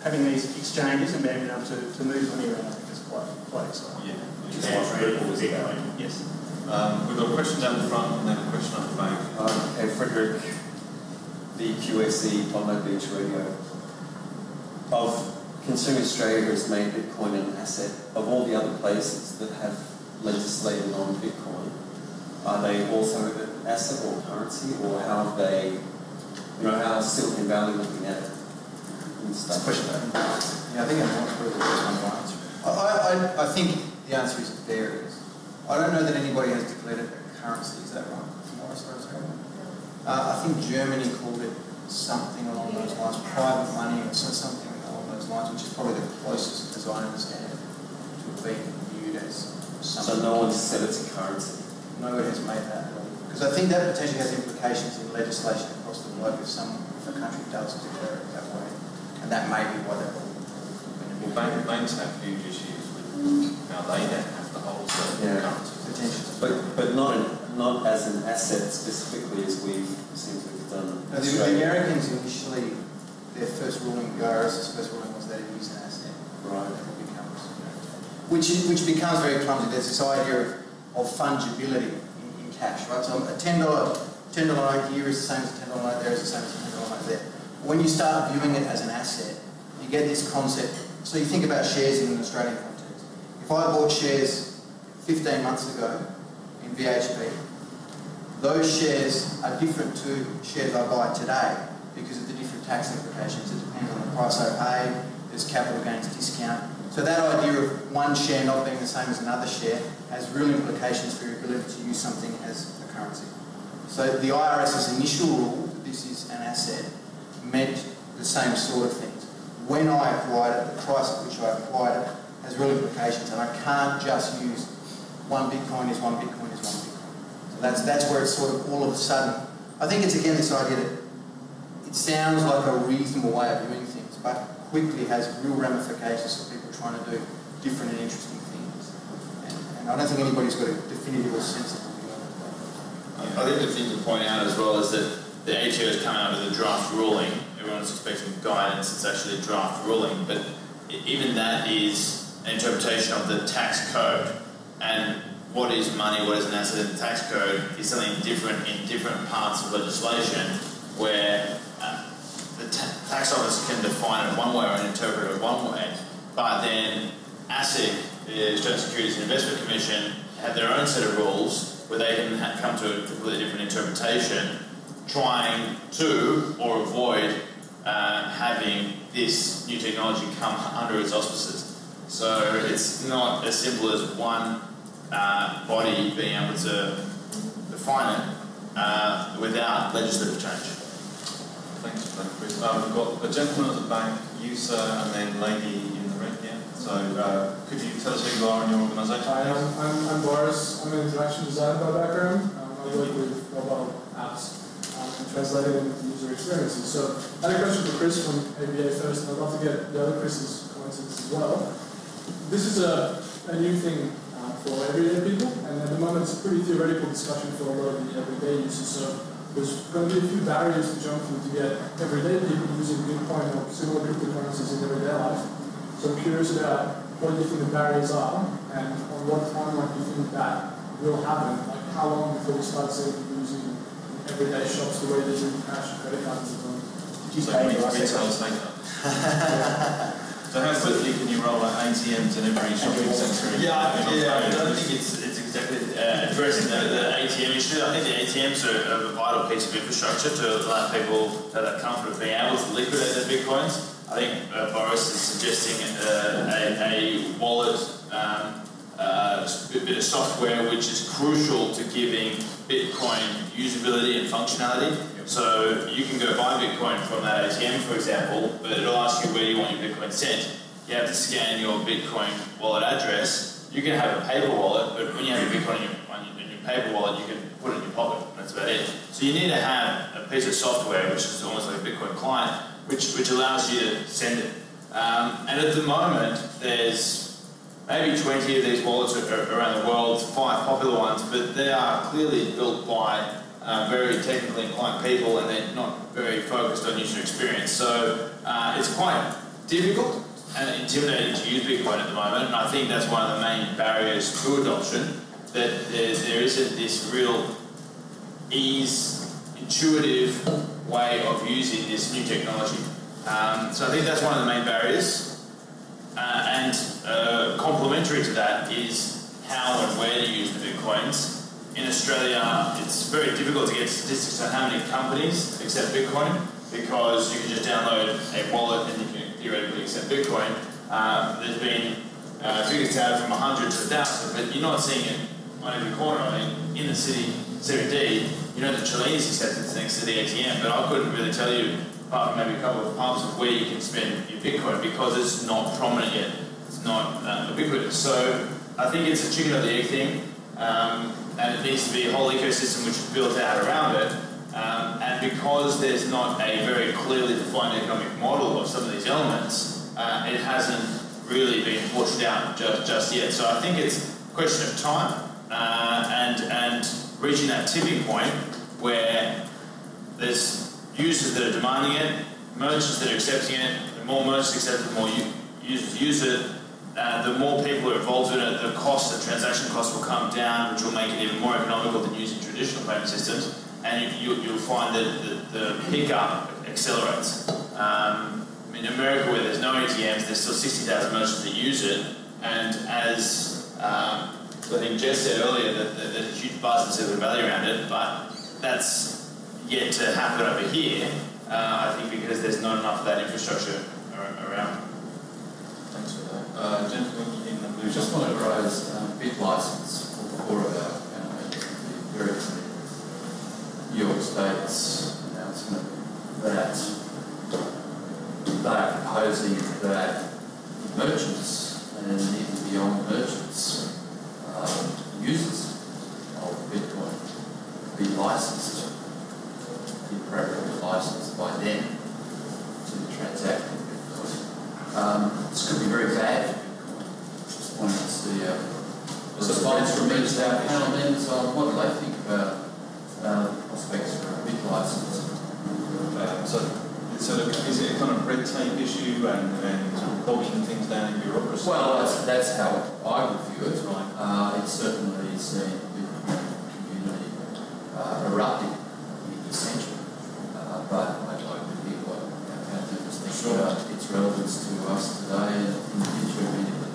having these exchanges and being able to move money around. I think it's quite exciting. Yeah. Yes. We've got a question down the front and then a question up the back. Hey, Frederick, the QSE Palmo Beach Radio. Of Consumer Australia has made Bitcoin an asset. Of all the other places that have legislated on Bitcoin, are they also an asset or currency, or how have they, how is Silicon Valley looking at it? That's a question. Yeah, I think I'm not sure the first one to answer. I think the answer is it varies. I don't know that anybody has declared it a currency, is that right? I think Germany called it something along those lines, private money or something along those lines, which is probably the closest, as I understand it, to being viewed as something. So no one said it's a currency? Nobody has made that. Because I think that potentially has implications in legislation across the globe if a country does declare it that way. And that may be why they're all Banks have huge issues with how they then have to hold certain currencies. But not as an asset specifically as we seem to have done. No, the Americans initially, their first ruling, the IRS's first ruling was that it is an asset. Right. Which becomes very clumsy. There's this idea of fungibility in cash, right? So a $10 note here is the same as a $10 note there, is the same as a $10 note there. When you start viewing it as an asset, you get this concept. So you think about shares in an Australian context. If I bought shares 15 months ago in VHP, those shares are different to shares I buy today because of the different tax implications. It depends on the price I pay, there's capital gains discount. So that idea of one share not being the same as another share has real implications for your ability to use something as a currency. So the IRS's initial rule that this is an asset meant the same sort of things. When I acquired it, the price at which I acquired it has real implications, and I can't just use one Bitcoin is one Bitcoin is one Bitcoin. So that's where it's sort of all of a sudden. I think it's again this idea that it sounds like a reasonable way of doing things, but quickly has real ramifications for people trying to do different and interesting things. And I don't think anybody's got a definitive or sensible view on it. I think the thing to point out as well is that the ATO has come out with a draft ruling. Everyone's expecting guidance. It's actually a draft ruling, but even that is an interpretation of the tax code. And what is money, what is an asset in the tax code is something different in different parts of legislation, where the tax office can define it one way or interpret it one way, but then ASIC, the Australian Securities and Investment Commission, have their own set of rules where they can come to a completely different interpretation, trying to or avoid having this new technology come under its auspices. So it's not as simple as one body being able to define it without legislative change. Thanks for that, Chris. We've got a gentleman at the back, you sir, and then lady in the red here. So could you tell us who you are and your organisation? Hi, I'm Boris. I'm an interaction designer by background. I work with mobile apps and translate it into user experiences. So I had a question for Chris from ABA first, and I'd love to get the other Chris's comments on this as well. This is a new thing for everyday people, and at the moment it's a pretty theoretical discussion for a lot of the everyday users. So there's going to be a few barriers to jump through to get everyday people using Bitcoin or similar cryptocurrencies in everyday life. So I'm curious about what do you think the barriers are, and on what timeline do you think that will happen? Like how long before we start seeing people using everyday shops the way they do cash and credit cards and so on? Retail take-up. So how quickly can you roll out ATMs in every shopping centre? I don't think it's exactly addressing the ATM issue. I think the ATMs are a vital piece of infrastructure to allow people to have that comfort of being able to liquidate their Bitcoins. I think Boris is suggesting a wallet, a bit of software which is crucial to giving Bitcoin usability and functionality. So you can go buy Bitcoin from that ATM, for example, but it'll ask you where you want your Bitcoin sent. You have to scan your Bitcoin wallet address. You can have a paper wallet, but when you have your Bitcoin in your paper wallet, you can put it in your pocket. That's about it. So you need to have a piece of software, which is almost like a Bitcoin client, which allows you to send it. And at the moment, there's maybe 20 of these wallets around the world, 5 popular ones, but they are clearly built by very technically inclined people, and they're not very focused on user experience. So it's quite difficult and intimidating to use Bitcoin at the moment, and I think that's one of the main barriers to adoption, that there isn't this real ease, intuitive way of using this new technology. So I think that's one of the main barriers, and complementary to that is how and where to use the Bitcoins. In Australia, it's very difficult to get statistics on how many companies accept Bitcoin, because you can just download a wallet and you can theoretically accept Bitcoin. There's been figures out from 100 to 1,000, but you're not seeing it on every corner. I mean, in the city, CBD, you know, the Chileans acceptance next to the ATM, but I couldn't really tell you, apart from maybe a couple of pubs, of where you can spend your Bitcoin, because it's not prominent yet. It's not ubiquitous. So I think it's a chicken or the egg thing. And it needs to be a whole ecosystem which is built out around it. And because there's not a very clearly defined economic model of some of these elements, it hasn't really been pushed out just yet. So I think it's a question of time and reaching that tipping point where there's users that are demanding it, merchants that are accepting it. The more merchants accept it, the more users use it. The more people are involved in it, the transaction costs will come down, which will make it even more economical than using traditional payment systems, and you'll find that the pickup accelerates. In America, where there's no ATMs, there's still 60,000 merchants that use it, and as I think Jess said earlier, that there's a huge buzz and Silicon Valley around it, but that's yet to happen over here, I think, because there's not enough of that infrastructure around. Thanks for that. Gentlemen in the blue. Just want to raise bit license for our panelists. Very clear. New York State's announcement that they are proposing that merchants and even beyond merchants, users of Bitcoin be licensed, be appropriately licensed by them to transact in Bitcoin. This could be very bad for Bitcoin. Just wanted to see a response from each of our panel members on what do they think about the prospects for a bit license. So is it a kind of red tape issue and bogging things down in bureaucracy? Well, that's how I would view it. Right. It's certainly seen the Bitcoin community erupting in the century. But I'd like to hear what our members think about its relevance to us today and in the future immediately.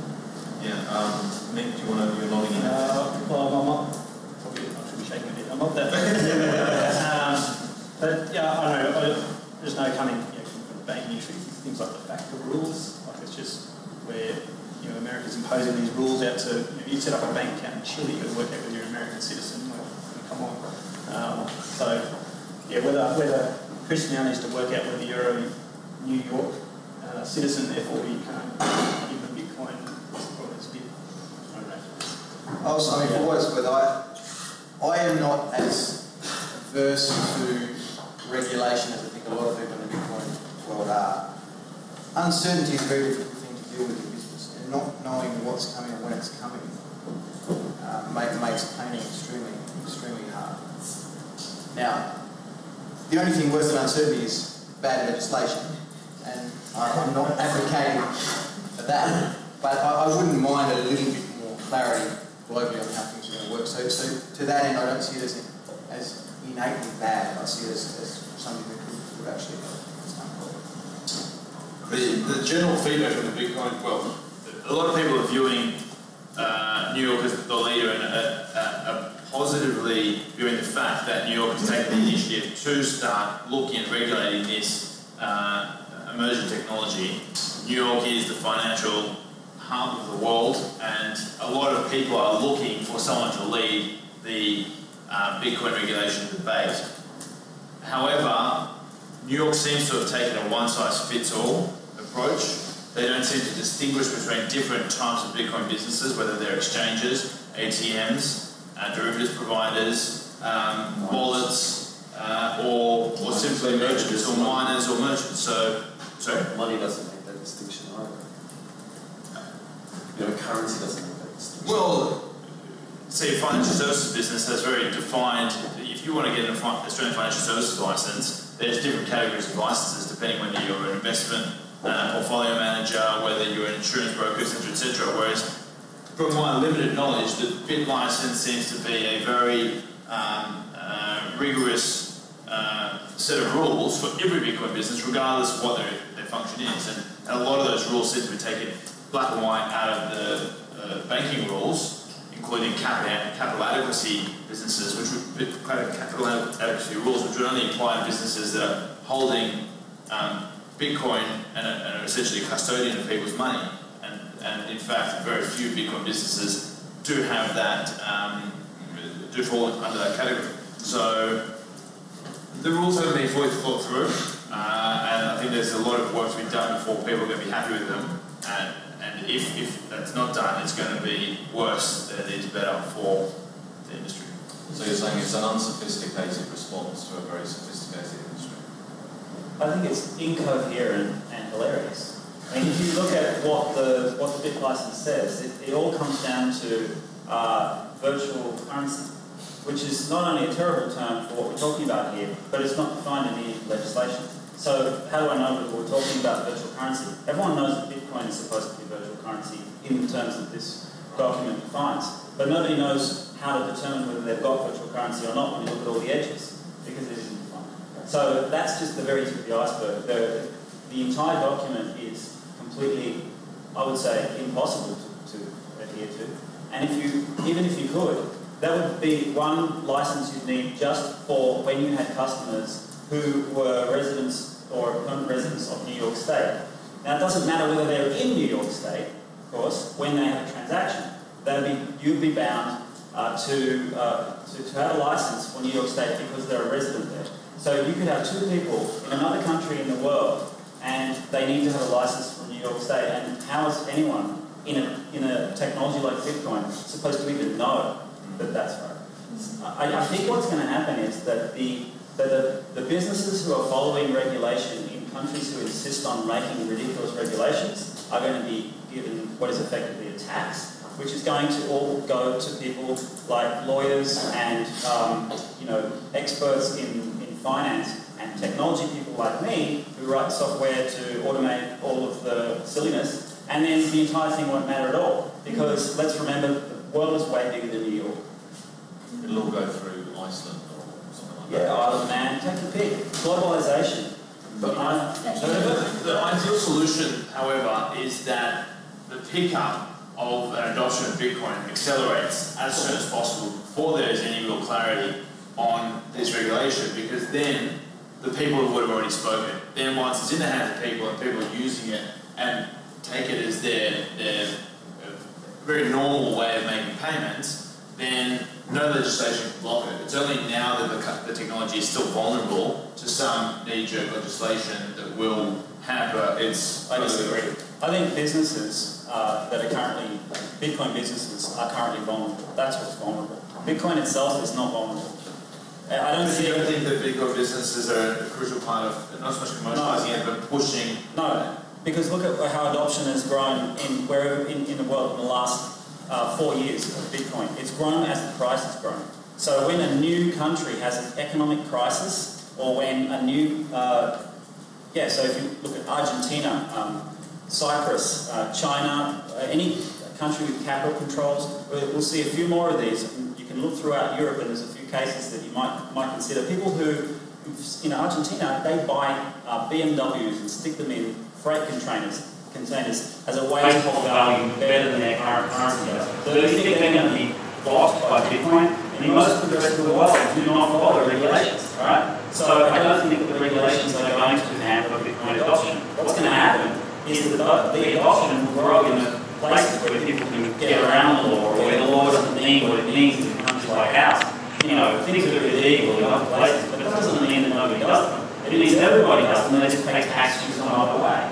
Yeah. Nick, do you want to? You're nodding in. Well, I'm not. Probably I should be shaking a bit. I'm not that. But yeah, I know. There's no coming from the banking industry. Things like the FATCA rules. Like it's just where America's imposing these rules out to you set up a bank account in Chile, you've got to work out whether you're an American citizen. Like, come on. So yeah, whether Chris now needs to work out whether you're a New York citizen, therefore you can't give them Bitcoin. It's a bit. I don't know. Also, I mean, for what it's worth, I am not as averse to regulation as I think a lot of people in the Bitcoin world are. Uncertainty is a very difficult thing to deal with in business, and not knowing what's coming and when it's coming makes planning extremely hard. Now, the only thing worse than uncertainty is bad legislation, and I'm not advocating for that, but I wouldn't mind a little bit more clarity globally on how things are going to work. So to that end, I don't see it as innately bad. I see it as something that could actually help. The general feedback from the Bitcoin, well, a lot of people are viewing New York as the leader and are positively viewing the fact that New York has taken the initiative to start looking and regulating this emerging technology. New York is the financial hub of the world, and a lot of people are looking for someone to lead the Bitcoin regulation debate. However, New York seems to have taken a one-size-fits-all approach. They don't seem to distinguish between different types of Bitcoin businesses, whether they're exchanges, ATMs, derivatives providers, wallets, or simply merchants or miners or merchants. So, sorry? Money doesn't make that distinction either. Currency doesn't make that distinction. Well, see, a financial services business has very defined, if you want to get an Australian financial services license, there's different categories of licenses depending whether you're an investment portfolio manager, whether you're an insurance broker, etc. Whereas, from my limited knowledge, the BIT license seems to be a very rigorous set of rules for every Bitcoin business, regardless of what their function is. And a lot of those rules seem to be taken black and white out of the banking rules, including capital adequacy businesses, capital adequacy rules, which would only apply to businesses that are holding Bitcoin and are essentially a custodian of people's money. And in fact, very few Bitcoin businesses do have that, do fall under that category. So the rules haven't been fully thought through, and I think there's a lot of work to be done before people are going to be happy with them. And if that's not done, it's going to be worse than it is better for the industry. So you're saying it's an unsophisticated response to a very sophisticated industry? I think it's incoherent and hilarious. I mean, if you look at what the BIT license says, it all comes down to virtual currency, which is not only a terrible term for what we're talking about here, but it's not defined in any legislation. So how do I know that we're talking about virtual currency? Everyone knows that Bitcoin is supposed to be virtual currency in terms that this document defines, but nobody knows how to determine whether they've got virtual currency or not when you look at all the edges, because it isn't defined. So that's just the very tip of the iceberg. The entire document is completely, I would say, impossible to adhere to. And even if you could, that would be one license you'd need just for when you had customers who were residents or permanent residents of New York State. Now, it doesn't matter whether they're in New York State, of course, when they have a transaction. You'd be bound to have a license for New York State because they're a resident there. So you could have two people in another country in the world and they need to have a license from New York State, and how is anyone in a technology like Bitcoin supposed to even know that that's right? I think what's going to happen is that the businesses who are following regulation in countries who insist on making ridiculous regulations are going to be given what is effectively a tax, which is going to all go to people like lawyers and experts in finance and technology people like me who write software to automate all of the silliness, and then the entire thing won't matter at all, because let's remember the world is way bigger than New York. It'll all go through Iceland or something like that. Yeah, Ireland, man, take your pick. Globalisation. The ideal solution, however, is that the pickup of an adoption of Bitcoin accelerates as soon as possible before there is any real clarity on this regulation, because then the people would have already spoken. Then once it's in the hands of people and people are using it and take it as their very normal way of making payments, then no legislation can block it. It's only now that the technology is still vulnerable to some knee-jerk legislation that will hamper its... I disagree. I think businesses that are currently, Bitcoin businesses are currently vulnerable. That's what's vulnerable. Bitcoin itself is not vulnerable. I don't see... You don't think that Bitcoin businesses are a crucial part of, not so much commercializing it, but pushing... No, because look at how adoption has grown in the world in the last 4 years of Bitcoin. It's grown as the price has grown. So when a new country has an economic crisis, or when a new... so if you look at Argentina, Cyprus, China, any country with capital controls, we'll see a few more of these. You can look throughout Europe and there's a few cases that you might consider. People who, in Argentina, they buy BMWs and stick them in freight containers as a way to hold value better than their current currency. So do you think they're going to be blocked by Bitcoin I mean, most of the rest of the world do not follow regulations, right? So I don't think that the regulations are going to hamper Bitcoin adoption. What's going to happen is that the adoption will grow in the places where people can get around the law, or where the law doesn't mean what it means in countries like ours. You know, things are illegal in other places, but it doesn't mean that nobody does them. It means everybody does them, and they just pay tax to some other way.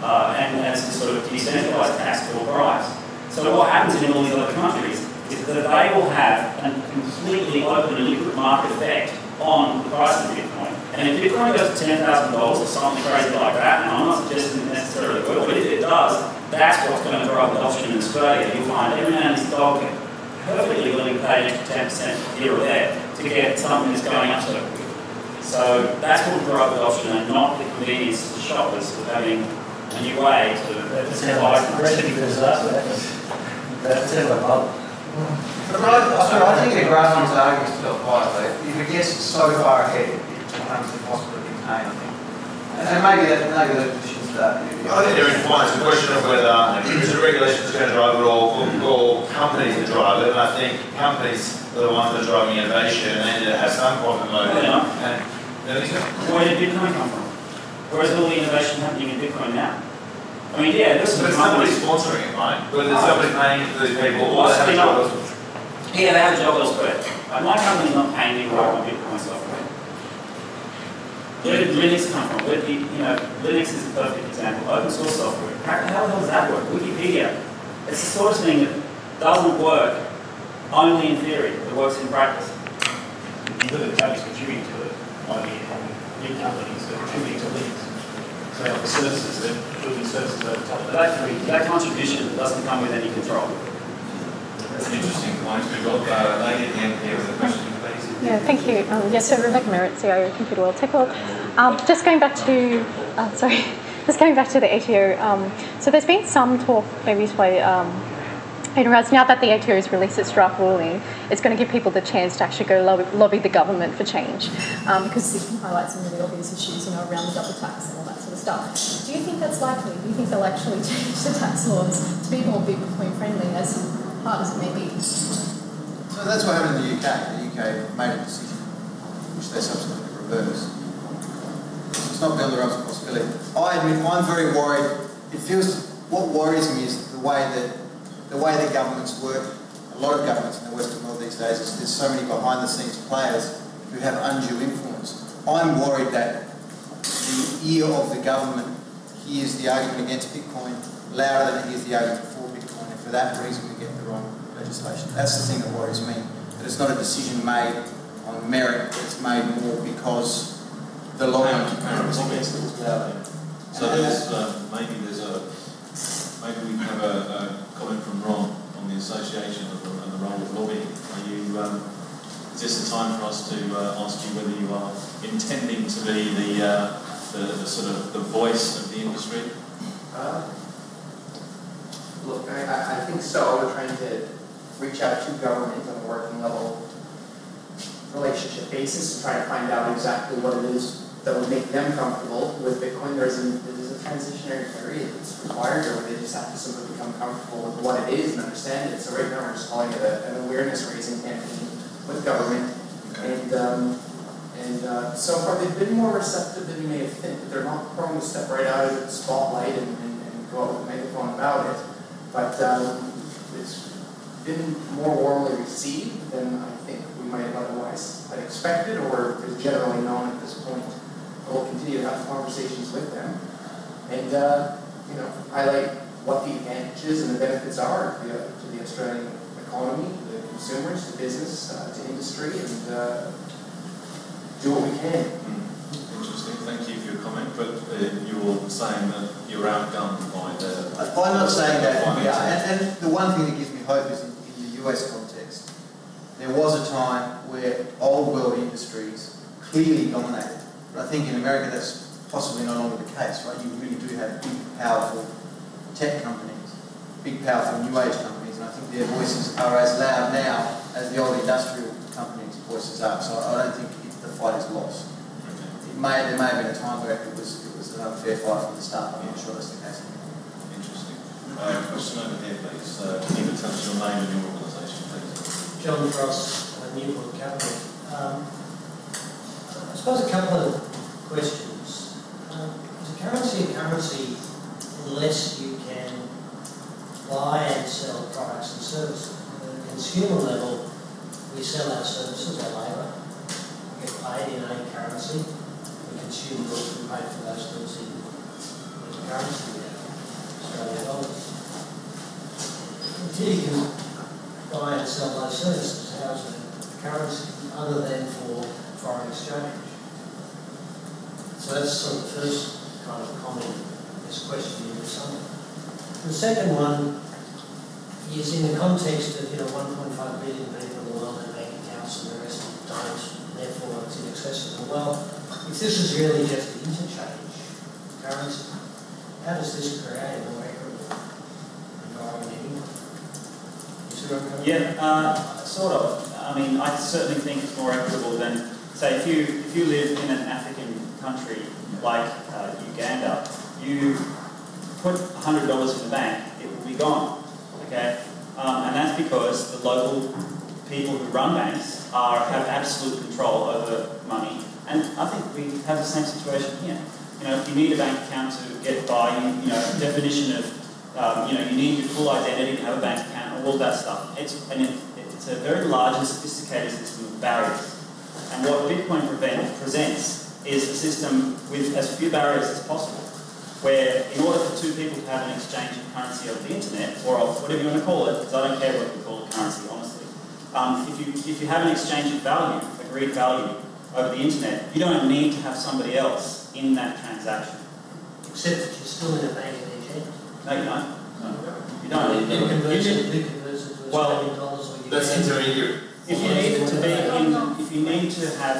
And as a sort of decentralised tax called bribes. So what happens in all these other countries is that they will have a completely open and liquid market effect on the price of Bitcoin. And if Bitcoin goes to $10,000 or something crazy like that, and I'm not suggesting it necessarily will, but if it does, that's what's going to drive adoption in Australia. You'll find every man and his dog perfectly willing to pay an extra 10% here or there to get something that's going up so quickly. So that's what will drive adoption, and not the convenience to shoppers of having a new way to buy. I think the grassroots argument is still quite. If it gets so far ahead, it becomes impossible to contain, I think. And maybe that should start. I think there is one. It's a question of whether is the regulations are going to drive it or companies that drive it. And I think companies are the ones that are driving innovation, and they need to have some profit motive. Where did Bitcoin come from? Where is all the innovation happening in Bitcoin now? I mean, yeah, there's some somebody's sponsoring it, right? Whether there's somebody paying for these people, or they have a job elsewhere. Yeah, they have a job elsewhere. My company's not paying me to work on Bitcoin software. Where did Linux come from? Linux is a perfect example. Open source software. How the hell does that work? Wikipedia. It's the sort of thing that doesn't work only in theory. It works in practice. You look at the companies contributing to it, big companies that are contributing to Linux. So the services, they're building services over top of that. That contribution doesn't come with any control. That's an interesting point. We've got a lady at the end here with a question, please. Yeah, thank you. Yes, so Rebecca Merritt, CIO of Computer World Tech World. Just going back to, the ATO. So there's been some talk previously, now that the ATO has released its draft ruling, it's going to give people the chance to actually go lobby the government for change, because it can highlight some really obvious issues, around the double tax and all that sort of stuff. Do you think that's likely? Do you think they'll actually change the tax laws to be more Bitcoin friendly, as hard as it may be? So that's what happened in the UK. The UK made a decision which they subsequently reversed. It's not beyond the realms of possibility. I admit I'm very worried. What worries me is the way that governments work. A lot of governments in the Western world these days is there's so many behind the scenes players who have undue influence. I'm worried that the ear of the government hears the argument against Bitcoin louder than it hears the argument for Bitcoin, and for that reason we get the wrong legislation. That's the thing that worries me, that it's not a decision made on merit, it's made more because the lobbying is against it as well. So maybe we can have a comment from Ron on the association and the role of lobbying. Is this a time for us to ask you whether you are intending to be the sort of the voice of the industry? Look, I think so. We're trying to reach out to government on a working level relationship basis and try to find out exactly what it is that would make them comfortable with Bitcoin. There's a transitionary period that's required, or they just have to simply become comfortable with what it is and understand it. So right now we're just calling it an awareness-raising campaign with government. Okay. And so far they've been more receptive than you may have think. They're not prone to step right out of the spotlight and go out with a megaphone about it. But it's been more warmly received than I think we might have otherwise had expected, or is generally known at this point. We'll continue to have conversations with them and highlight what the advantages and the benefits are to the Australian economy, to the consumers, to business, to industry, and do what we can. Interesting. Thank you for your comment. But you're saying that you're outgunned by the... I'm not saying that. Yeah. And the one thing that gives me hope is in the US context, there was a time where old world industries clearly dominated. But I think in America that's possibly no longer the case, right? You really do have big, powerful tech companies, big, powerful new age companies, and I think their voices are as loud now as the old industrial companies' voices are. So I don't think the fight is lost. There may have been a time where it was an unfair fight from the start. I'm not sure that's the case anymore. Interesting. Question over here, please. Can you tell us your name and your organisation, please? John Frost, Newport Capital. I suppose a couple of questions. Is a currency a currency unless you can buy and sell products and services? At a consumer level, we sell our services, our labour, we get paid in a currency, we consume goods, we pay for those goods in currency, Australian dollars. Until you can buy and sell those services, how's the currency other than for foreign exchange? So that's sort of the first kind of comment, this question into something. The second one is in the context of 1.5 billion people in the world have bank accounts and the rest don't, and therefore it's inaccessible. Well, if this is really just an interchange currency, how does this create a more equitable environment anyway? Yeah, sort of. I mean, I certainly think it's more equitable than, say, if you live in an African country like Uganda, you put $100 in the bank, it will be gone. Okay, and that's because the local people who run banks have absolute control over money. And I think we have the same situation here. If you need a bank account to get by, definition of, you need your full identity to have a bank account, all that stuff. It's a very large and sophisticated system of barriers. And what Bitcoin presents is a system with as few barriers as possible, where in order for two people to have an exchange of currency over the internet, or of whatever you want to call it, because I don't care what you call a currency, honestly, if you have an exchange of value, agreed value, over the internet, you don't need to have somebody else in that transaction. Except that you're still in a bank at each end. No, you don't. No. You don't. Who converts it to Australian dollars? Or that's intermediary. If you need to have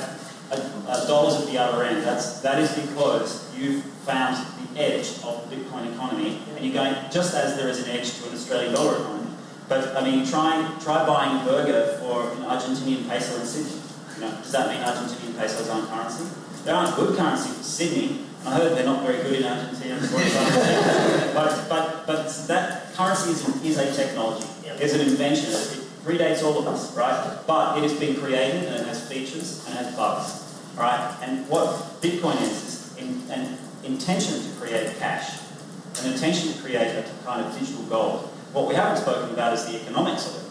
dollars at the other end, that is because you've found the edge of the Bitcoin economy, and you're going just as there is an edge to an Australian dollar economy. But I mean, try buying a burger for an Argentinian peso in Sydney. Does that mean Argentinian pesos aren't currency? They aren't good currency for Sydney. I heard they're not very good in Argentina. but that currency is a technology. It's an invention. It predates all of us, right? But it has been created and it has features and it has bugs, right? And what Bitcoin is an intention to create cash, an intention to create a kind of digital gold. What we haven't spoken about is the economics of it.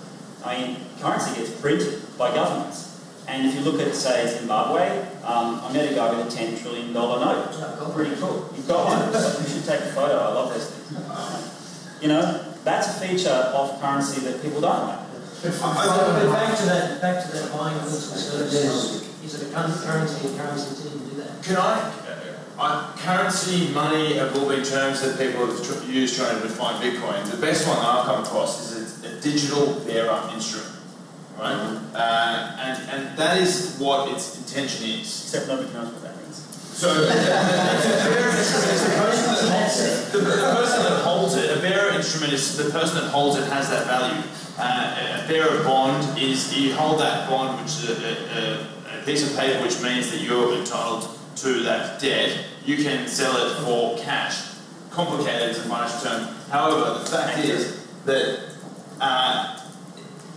I mean, currency gets printed by governments. And if you look at, say, Zimbabwe, I met a guy with a $10 trillion note. Pretty cool. You've got one. You should take a photo. I love those things. That's a feature of currency that people don't like. But back to that buying goods and services. Is it a currency and currency until you can do that? Can currency, money have all been terms that people have used trying to define Bitcoin. The best one I've come across is a digital bearer instrument. Right? And that is what its intention is. Except nobody knows what that means. So, the person that holds it, a bearer instrument is the person that holds it has that value. A bearer bond is you hold that bond, which is a piece of paper which means that you're entitled to that debt. You can sell it for cash. Complicated as a financial term. However, the fact is that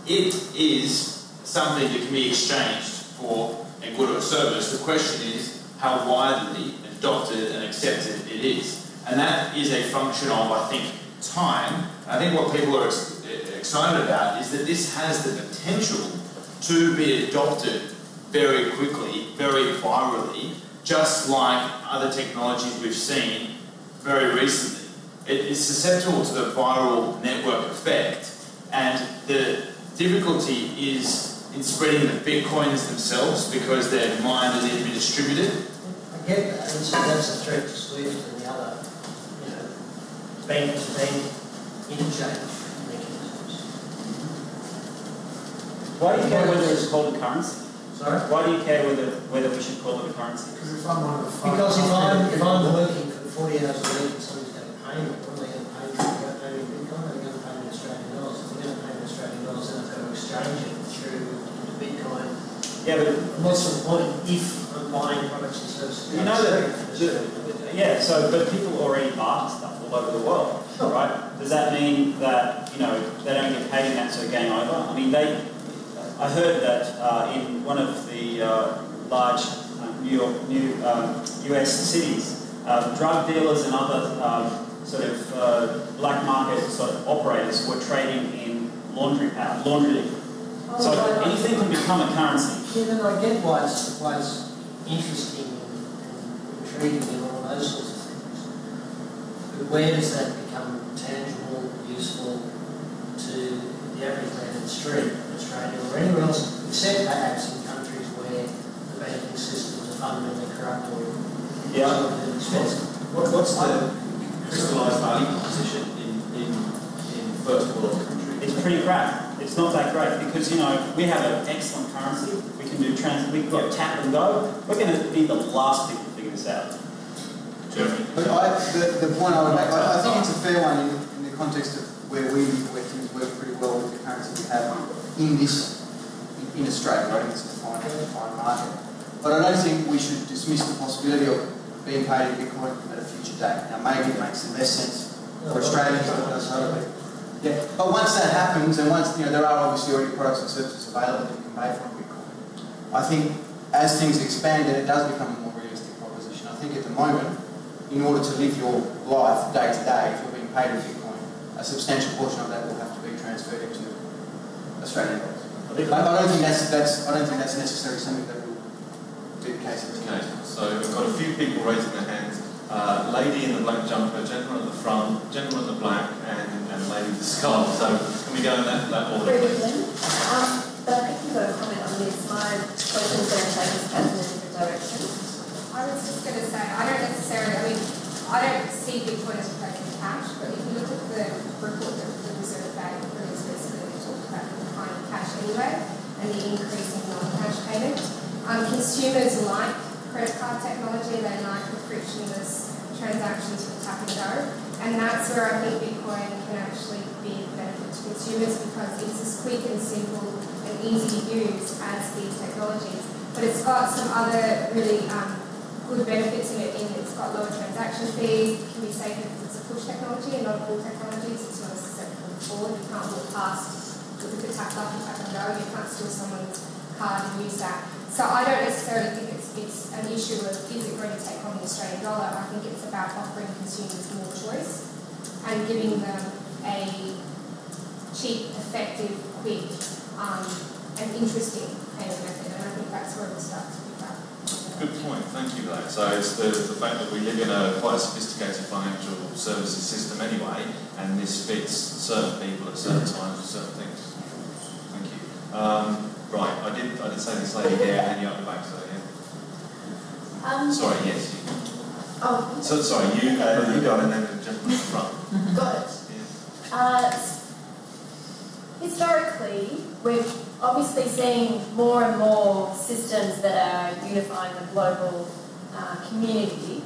it is something that can be exchanged for a good or a service. The question is how widely adopted and accepted it is. And that is a function of, I think, time. I think what people are excited about is that this has the potential to be adopted very quickly, very virally, just like other technologies we've seen very recently. It is susceptible to the viral network effect, and the difficulty is in spreading the bitcoins themselves because they're mined and need to be distributed. I get that, and so that's a threat to SWIFT and the other, bank-to-bank interchange mechanisms. Why do you care whether it's called a currency? Sorry? Why do you care whether we should call it a currency? Because if I'm one of the Because if I'm working for 40 hours a week and somebody's going to pay me, what are they going to pay me? Are they going to pay me in Bitcoin or are they going to pay me in Australian dollars? If they're going to pay me in Australian dollars, then I've got to exchange it through Bitcoin. Yeah, but what's the point if I'm buying products and services? You know that, but people already barter stuff all over the world, right? Does that mean that, they don't get paid in that, so game over? I mean, I heard that in one of the large US cities, drug dealers and other sort of black market sort of operators were trading in laundry. So anything can become a currency. Yeah, then I get why it's interesting and intriguing and all those sorts of things. But where does that become tangible, useful to the average man in the street in Australia or anywhere else, except perhaps in countries where the banking systems are fundamentally corrupt or expensive? What's the crystallised value proposition in first world countries? It's pretty crap. It's not that great because, you know, we have an excellent currency. We can do we've got tap and go. We're going to be the last people to figure this out. Jeremy? But the point I would make, I think it's a fair one in the context of where things work pretty well with the currency we have in Australia. I think it's a defined market. But I don't think we should dismiss the possibility of being paid in Bitcoin at a future date. Now, maybe it makes less sense for Australians than it does for other people. Yeah, but once that happens, and once there are obviously already products and services available that you can pay for Bitcoin, I think as things expand, then it does become a more realistic proposition. I think at the moment, in order to live your life day to day, if you're being paid in Bitcoin, a substantial portion of that will have to be transferred into Australian dollars. I don't think that's necessarily something that will be the case. Okay, so we've got a few people raising their hands. Lady in the black jumper, gentleman at the front, gentleman in the black, and lady with the scarf. So can we go in that order, please? But I think you've got a comment on this. My question is going to take us in a different direction. I was just going to say, I don't see Bitcoin as replacing cash, but if you look at the report that the Reserve Bank released recently, they talked about the decline in cash anyway, and the increase in non-cash payment. Consumers like credit card technology, they like the frictionless transactions from tap and go, and that's where I think Bitcoin can actually be a benefit to consumers because it's as quick and simple and easy to use as these technologies. But it's got some other really good benefits in it. It's got lower transaction fees. It can be safe because it's a push technology and not all technologies. It's not as susceptible to fraud. You can't walk past with a tap up and tap and go. You can't steal someone's card and use that. So I don't necessarily think it's an issue of is it going to take on the Australian dollar. I think it's about offering consumers more choice and giving them a cheap, effective, quick, and interesting payment method. And I think that's where we'll start to pick up. Good point, thank you for that. So it's the fact that we live in a quite sophisticated financial services system anyway, and this fits certain people at certain times with certain things. Thank you. Right, I did say this lady here, and you up the back, so yeah. Sorry, yes. Oh. So sorry, you go and then the gentleman in the front. Got it. Yeah. Historically, we've obviously seen more and more systems that are unifying the global community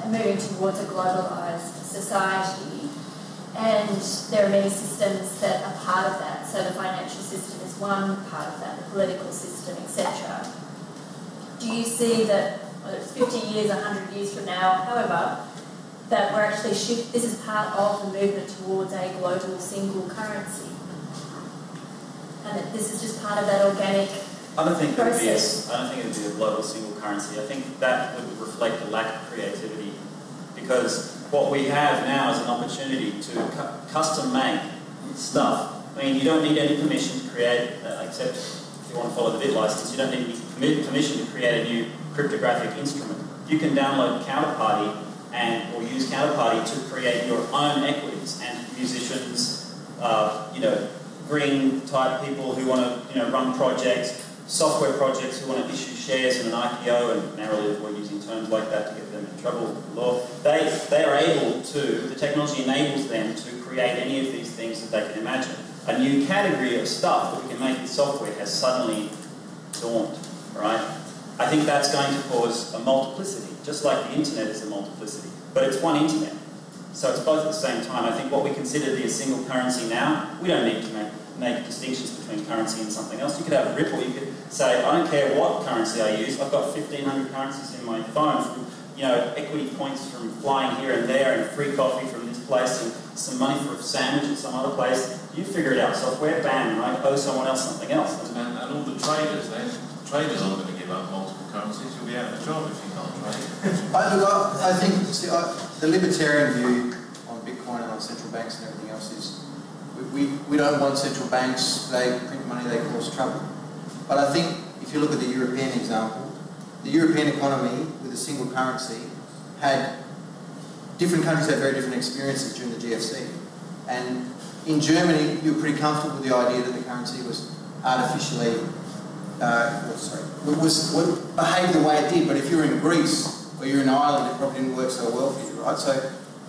and moving towards a globalised society. And there are many systems that are part of that. So the financial system is one part of that, the political system, etc. Do you see that, whether it's 50 years, 100 years from now, however, that we're actually this is part of the movement towards a global single currency? And that this is just part of that organic process? I don't think it would be a global single currency. I think that would reflect a lack of creativity because what we have now is an opportunity to custom make stuff. I mean, you don't need any permission to create, except if you want to follow the bit license, you don't need any permission to create a new cryptographic instrument. You can download Counterparty or use Counterparty to create your own equities, and musicians, green type people who want to run projects, software projects who want to issue shares in an IPO, and narrowly avoid using terms like that to get them in trouble with the law. They are able to, the technology enables them to create any of these things that they can imagine. A new category of stuff that we can make with software has suddenly dawned, right? I think that's going to cause a multiplicity, just like the internet is a multiplicity, but it's one internet. So it's both at the same time. I think what we consider to be a single currency now, we don't need to make distinctions between currency and something else. You could have a Ripple, you could say, I don't care what currency I use, I've got 1,500 currencies in my phone, from equity points from flying here and there, and free coffee from this. misplaced, and some money for a sandwich at some other place, you figure it out. Software, bam, I owe someone else something else. And all the traders, traders aren't going to give up multiple currencies. You'll be out of a job if you can't trade. I think the libertarian view on Bitcoin and on central banks and everything else is we don't want central banks, they print money, they cause trouble. But I think if you look at the European example, the European economy with a single currency had, different countries had very different experiences during the GFC. And in Germany, you were pretty comfortable with the idea that the currency was artificially, would behave the way it did. But if you're in Greece or you're in Ireland, it probably didn't work so well for you, right? So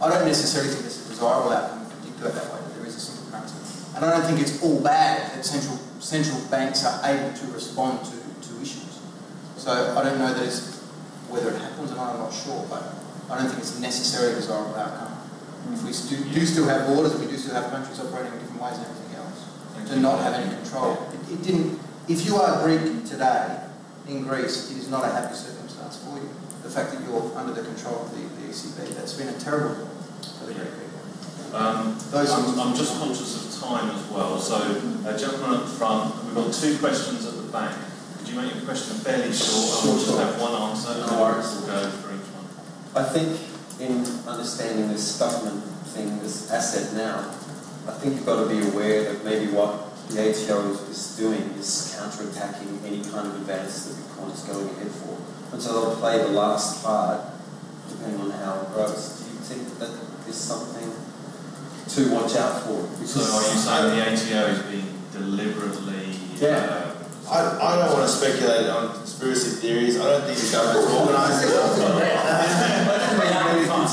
I don't necessarily think it's a desirable outcome to do it that way, that there is a single currency. And I don't think it's all bad that central banks are able to respond to issues. So I don't know that it's, whether it happens or not, I'm not sure, but I don't think it's necessarily a desirable outcome. If we do still have borders, we do still have countries operating in different ways and everything else, to not have any control. It didn't. If you are Greek today in Greece, it is not a happy circumstance for you. The fact that you're under the control of the ECB, that's been a terrible thing for the Greek people. I'm just conscious of time as well. So, gentleman at the front, we've got 2 questions at the back. Could you make your question fairly short? We'll just have one answer, and then we'll go for each one. I think in understanding this government thing, this asset now, I think you've got to be aware that maybe what the ATO is doing is counter-attacking any kind of advance that Bitcoin is going ahead for. And so they'll play the last card, depending on how it grows. Do you think that is something to watch out for? So are you saying the ATO is being deliberately... I don't want to speculate on conspiracy theories. I don't think the government's organising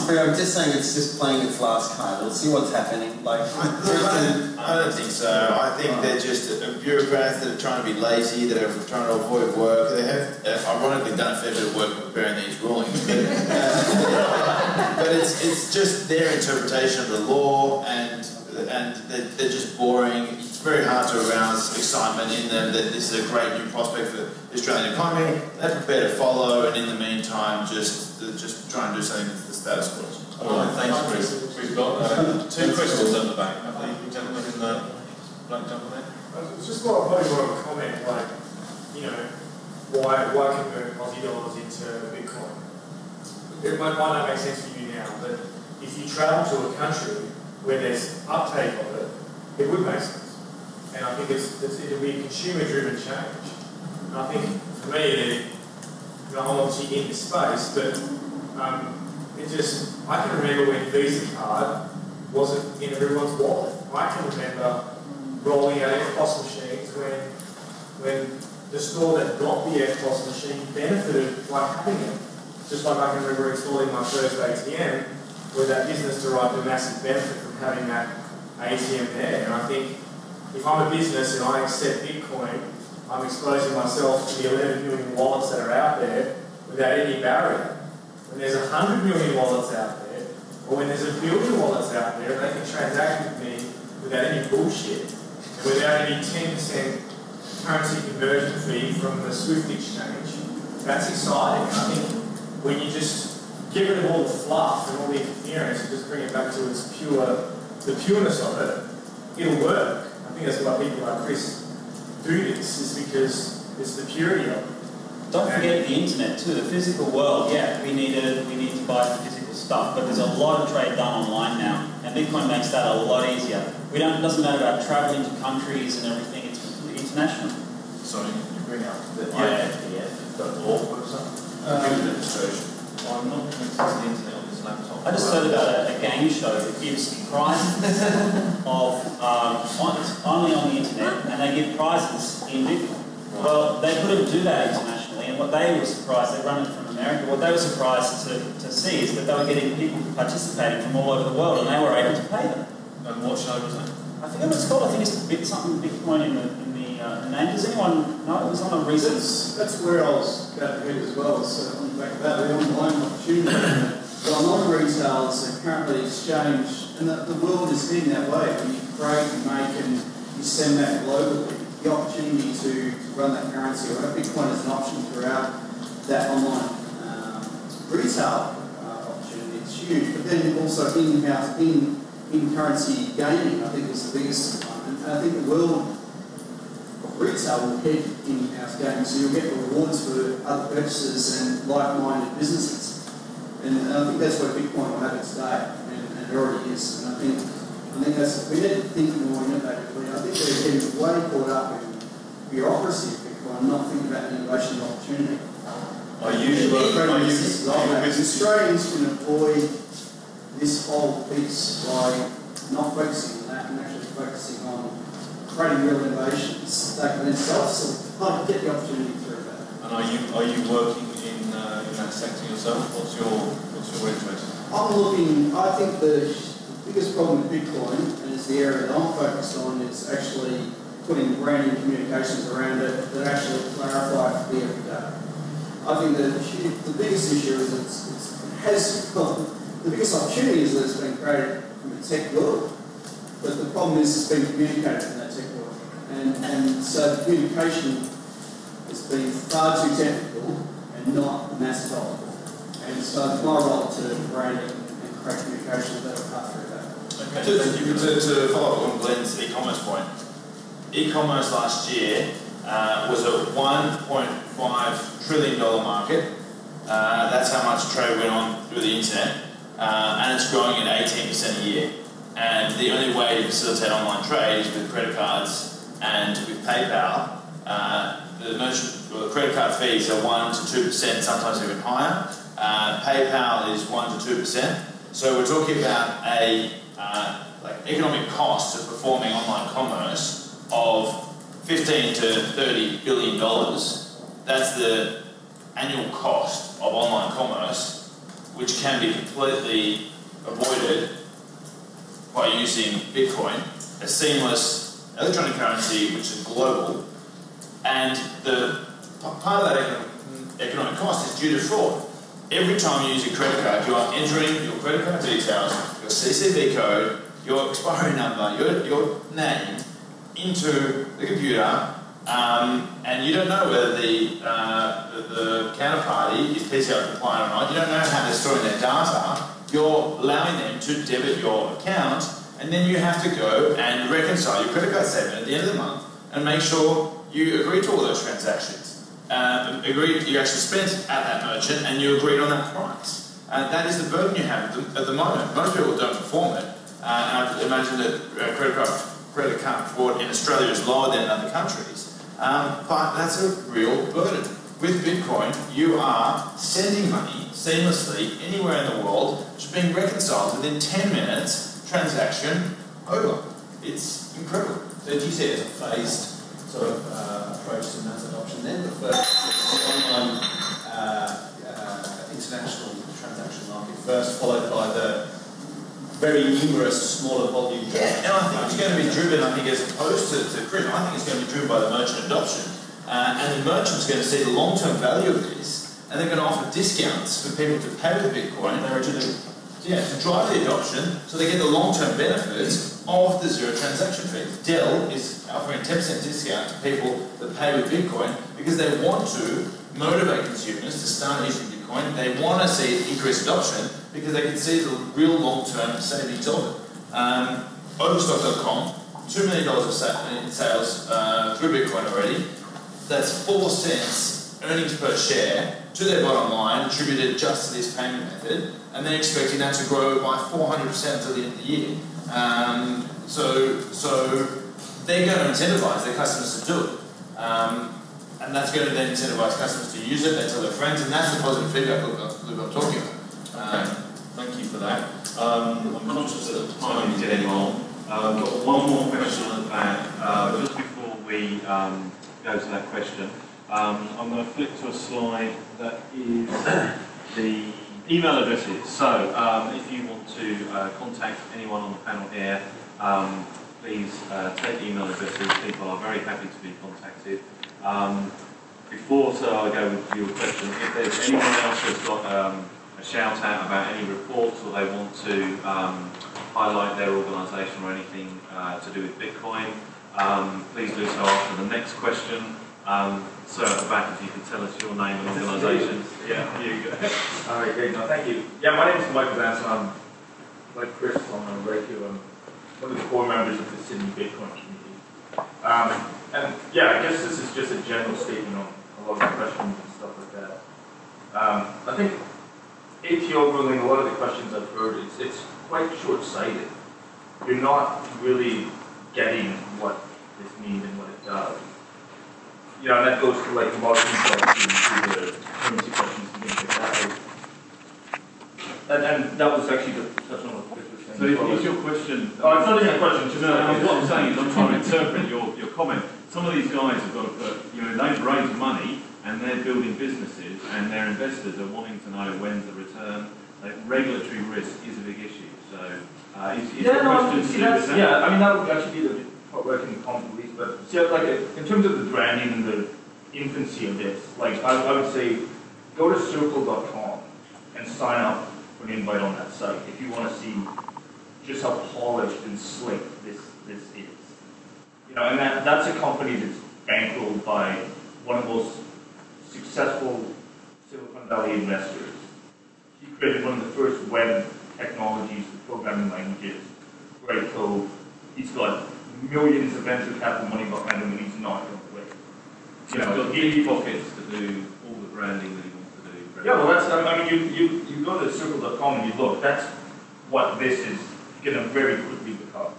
I'm just saying it's just playing its last card. Let's see what's happening. I don't think so. I think they're just bureaucrats that are trying to be lazy, that are trying to avoid work. They have, ironically, done a fair bit of work preparing these rulings. But it's just their interpretation of the law, and they're just boring. It's very hard to arouse excitement in them that this is a great new prospect for the Australian economy. They're prepared to follow, and in the meantime, just try and do something with the status quo. All right, thanks, Chris. We've got 2 questions at the back. I think the gentleman in the black jumper there. It's just more of a comment, like, why convert Aussie dollars into Bitcoin? It might not make sense for you now, but if you travel to a country where there's uptake of it, it would make sense. And I think it'll be a consumer-driven change. And I think for me, I'm obviously in this space, but I can remember when Visa card wasn't in everyone's wallet. I can remember rolling out EFTPOS machines when the store that got the EFTPOS machine benefited by having it. Just like I can remember installing my first ATM, where that business derived a massive benefit from having that ATM there. And I think if I'm a business and I accept Bitcoin, I'm exposing myself to the 11 million wallets that are out there without any barrier. When there's 100 million wallets out there, or when there's 1 billion wallets out there, they can transact with me without any bullshit, and without any 10% currency conversion fee from the SWIFT exchange. That's exciting. I think when you just get rid of all the fluff and all the interference and just bring it back to the pureness of it, it'll work. I think that's why people like Chris do this, is because it's the purity of it. Don't forget the internet too, the physical world. Yeah, we need to buy physical stuff, but there's a lot of trade done online now, and Bitcoin makes that a lot easier. It doesn't matter about traveling to countries and everything, it's completely international. Sorry, you bring up the IFDF.org website. I'm not connected to the internet on this laptop. I just heard about a game show that gives prizes only on the internet, and they give prizes in Bitcoin. Well, they couldn't do that internationally, and what they were surprised, they run it from America, what they were surprised to see is that they were getting people participating from all over the world, and they were able to pay them. And what show was that? I forget what it's called. I think it's something Bitcoin in the name. Does anyone know? It was on a recent... That's where I was about to head as well. So on the back of that, the online opportunity. But a lot of retailers are currently exchanged, and the world is heading that way. When you create, you make, and you send that globally, the opportunity to run that currency or have Bitcoin as an option throughout that online retail opportunity, it's huge. But then also in-house, in-currency gaming, I think is the biggest one. And I think the world of retail will head in-house gaming, so you'll get rewards for other purchases and like-minded businesses. And I think that's where Bitcoin will have its day, and it already is. And I think that's, we need to think more innovatively. I think we're getting way caught up in bureaucracy of Bitcoin, not thinking about the innovation and opportunity. Australians can avoid this whole piece by not focusing on that and actually focusing on creating real innovations that can then get the opportunity through that. And are you working in that sector yourself? What's your interest? I think the biggest problem with Bitcoin, and it's the area that I'm focused on, is actually putting branding communications around it that actually clarify for the everyday. I think that the biggest issue is the biggest opportunity is that it's been created from a tech world, but the problem is it's been communicated from that tech world. And so the communication has been far too technical and not mathematical. And so it's my role to branding and create communications that will cut through that. Okay. To follow up on Glenn's e-commerce point, e-commerce last year was a $1.5 trillion market. That's how much trade went on through the internet, and it's growing at 18% a year. And the only way to facilitate online trade is with credit cards and with PayPal. The credit card fees are 1 to 2%, sometimes even higher. PayPal is 1 to 2%. So we're talking about a economic cost of performing online commerce of $15 to $30 billion. That's the annual cost of online commerce, which can be completely avoided by using Bitcoin, a seamless electronic currency which is global. And the part of that economic cost is due to fraud. Every time you use your credit card, you are entering your credit card details, your CCV code, your expiry number, your name into the computer, and you don't know whether the counterparty is PCI compliant or not. You don't know how they're storing their data. You're allowing them to debit your account, and then you have to go and reconcile your credit card statement at the end of the month and make sure you agree to all those transactions. You actually spent at that merchant and you agreed on that price. That is the burden you have at the moment. Most people don't perform it. And I imagine that credit card fraud in Australia is lower than in other countries. But that's a real burden. With Bitcoin, you are sending money seamlessly anywhere in the world, which is being reconciled within 10 minutes, transaction over. It's incredible. So do you see it as a phased sort of approach to mass adoption then? The first the online international transaction market first, followed by the very numerous smaller volume. Yeah, and I think it's going to be driven, as opposed to crypto, I think it's going to be driven by the merchant adoption. And the merchant's going to see the long-term value of this, and they're going to offer discounts for people to pay with Bitcoin to drive the adoption, so they get the long-term benefits of the zero transaction fees. Dell is offering 10% discount to people that pay with Bitcoin because they want to motivate consumers to start using Bitcoin. They want to see increased adoption because they can see the real long-term savings of it. Overstock.com, $2 million in sales through Bitcoin already. That's 4 cents earnings per share to their bottom line attributed just to this payment method, and they're expecting that to grow by 400% until the end of the year. So they're going to incentivize their customers to do it. And that's going to then incentivize customers to use it, they tell their friends, and that's the positive feedback loop I'm talking about. Thank you for that. I'm conscious that the time is getting on. I've got one more question at the back. Just before we go to that question, I'm going to flip to a slide that is the email addresses. So if you want to contact anyone on the panel here, please take email addresses. People are very happy to be contacted. Before I go with your question, if there's anyone else that's got a shout out about any reports, or they want to highlight their organisation or anything to do with Bitcoin, please do so after the next question. So at the back, if you could tell us your name and organisation. Yeah, you go. All right, great. No, thank you. Yeah, my name is Michael Danson. I'm like Chris on Radio. I'm one of the core members of the Sydney Bitcoin community. And yeah, I guess this is just a general statement on a lot of the questions and stuff like that. I think ATO ruling, a lot of the questions I've heard, it's quite short-sighted. You're not really getting what this means and what it does. You know, and that goes to like the marketing questions, to the currency questions, and things like that. And that was actually the touch on what Chris was saying. So is your question? Oh, it's not even a question. Just no, what I'm saying is I'm trying to interpret your comment. Some of these guys have got to put, they've raised money and they're building businesses, and their investors are wanting to know when's the return. Like, regulatory risk is a big issue. So is the question to do with that? Yeah, I mean that would actually be the part where I can comment at least. But see, like in terms of the branding and the infancy of this, like I would say, go to circle.com and sign up for an invite on that site if you want to see just how polished and slick this is. And that's a company that's bankrolled by one of the most successful Silicon Valley investors. He created one of the first web technologies, the programming languages, great code. He's got millions of venture capital money behind him, and he's not going to wait. He's got deep pockets to do all the branding that he wants to do. Yeah, well, that's, I mean, you go to circle.com and you look, that's what this is going to very quickly become.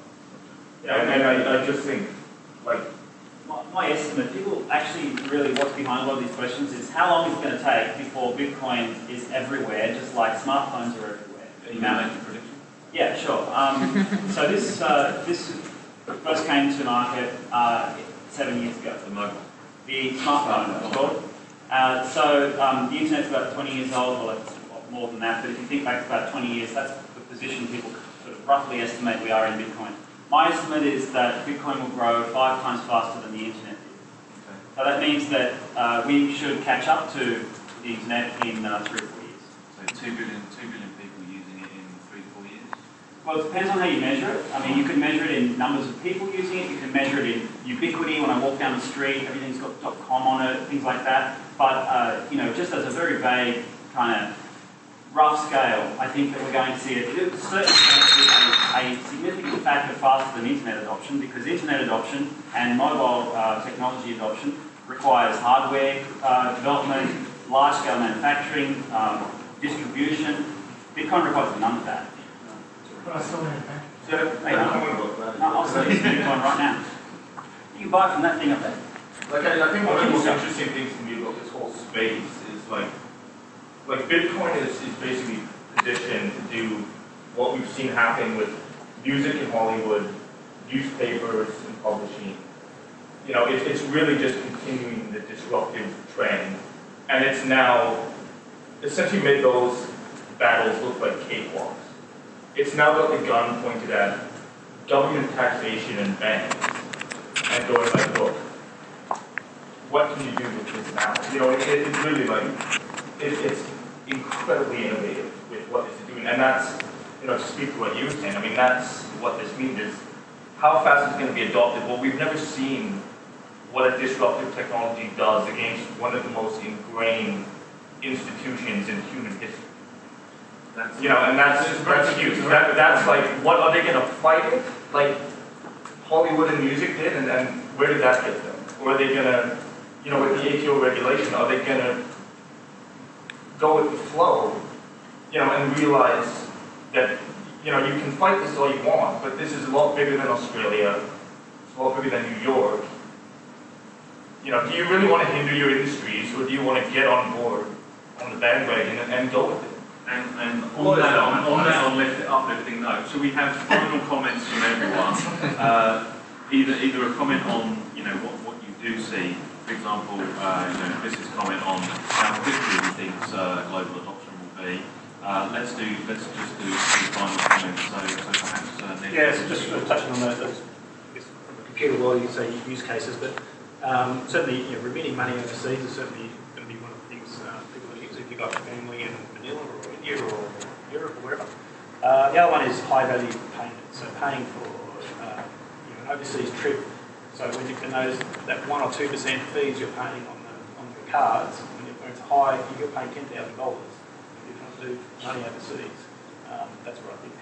And I just think, like, my estimate, people actually really what's behind a lot of these questions is how long is it going to take before Bitcoin is everywhere, just like smartphones are everywhere. You can make a prediction? Yeah, sure. So this first came to market 7 years ago. The mobile. The smartphone, it's called. So the internet's about 20 years old, well, it's more than that, but if you think back about 20 years, that's the position people sort of roughly estimate we are in Bitcoin. My estimate is that Bitcoin will grow 5 times faster than the internet did. Okay. So that means that we should catch up to the internet in 3 or 4 years. So 2 billion people using it in 3 to 4 years? Well, it depends on how you measure it. I mean, you can measure it in numbers of people using it, you can measure it in ubiquity. When I walk down the street, everything's got .com on it, things like that. But, just as a very vague kind of rough scale, I think that we're going to see it. It's certainly going to be a significant factor faster than internet adoption, because internet adoption and mobile technology adoption requires hardware development, large-scale manufacturing, distribution. Bitcoin requires none of that. But I still need a bank. I'll sell you some Bitcoin right now. You can buy from that thing up there. Like I think one of the most interesting things to me about this whole space is like Bitcoin is basically positioned to do what we've seen happen with music in Hollywood, newspapers and publishing. It's really just continuing the disruptive trend, and it's now essentially made those battles look like cakewalks. It's now got the gun pointed at government taxation and banks, and going like, look, what can you do with this now? It's really like, it's incredibly innovative with what this is doing. And that's, to speak to what you were saying, I mean, that's what this means is how fast it's going to be adopted. Well, we've never seen what a disruptive technology does against one of the most ingrained institutions in human history. And that's huge. That's like, what are they going to fight it? Like Hollywood and music did, and then where did that get them? Or are they going to, with the ATO regulation, are they going to go with the flow, and realize that, you can fight this all you want, but this is a lot bigger than Australia, it's a lot bigger than New York. Do you really want to hinder your industries, or do you want to get on board on the bandwagon and go with it? And on that uplifting note, so we have final comments from everyone. Either a comment on what you do see, for example, Chris's comment on how quickly he thinks global adoption will be. Let's just do some final comments. So perhaps Nick. Yeah, so just touching on those from the computer world, you say use cases, but certainly remitting money overseas is certainly going to be one of the things people will use if you've got family in Manila or India or Europe or wherever. The other one is high value payment, so paying for an overseas trip So when you can notice that 1 or 2% fees you're paying on the cards, when it's high, you're paying $10,000 if you want to do money overseas. That's what I think.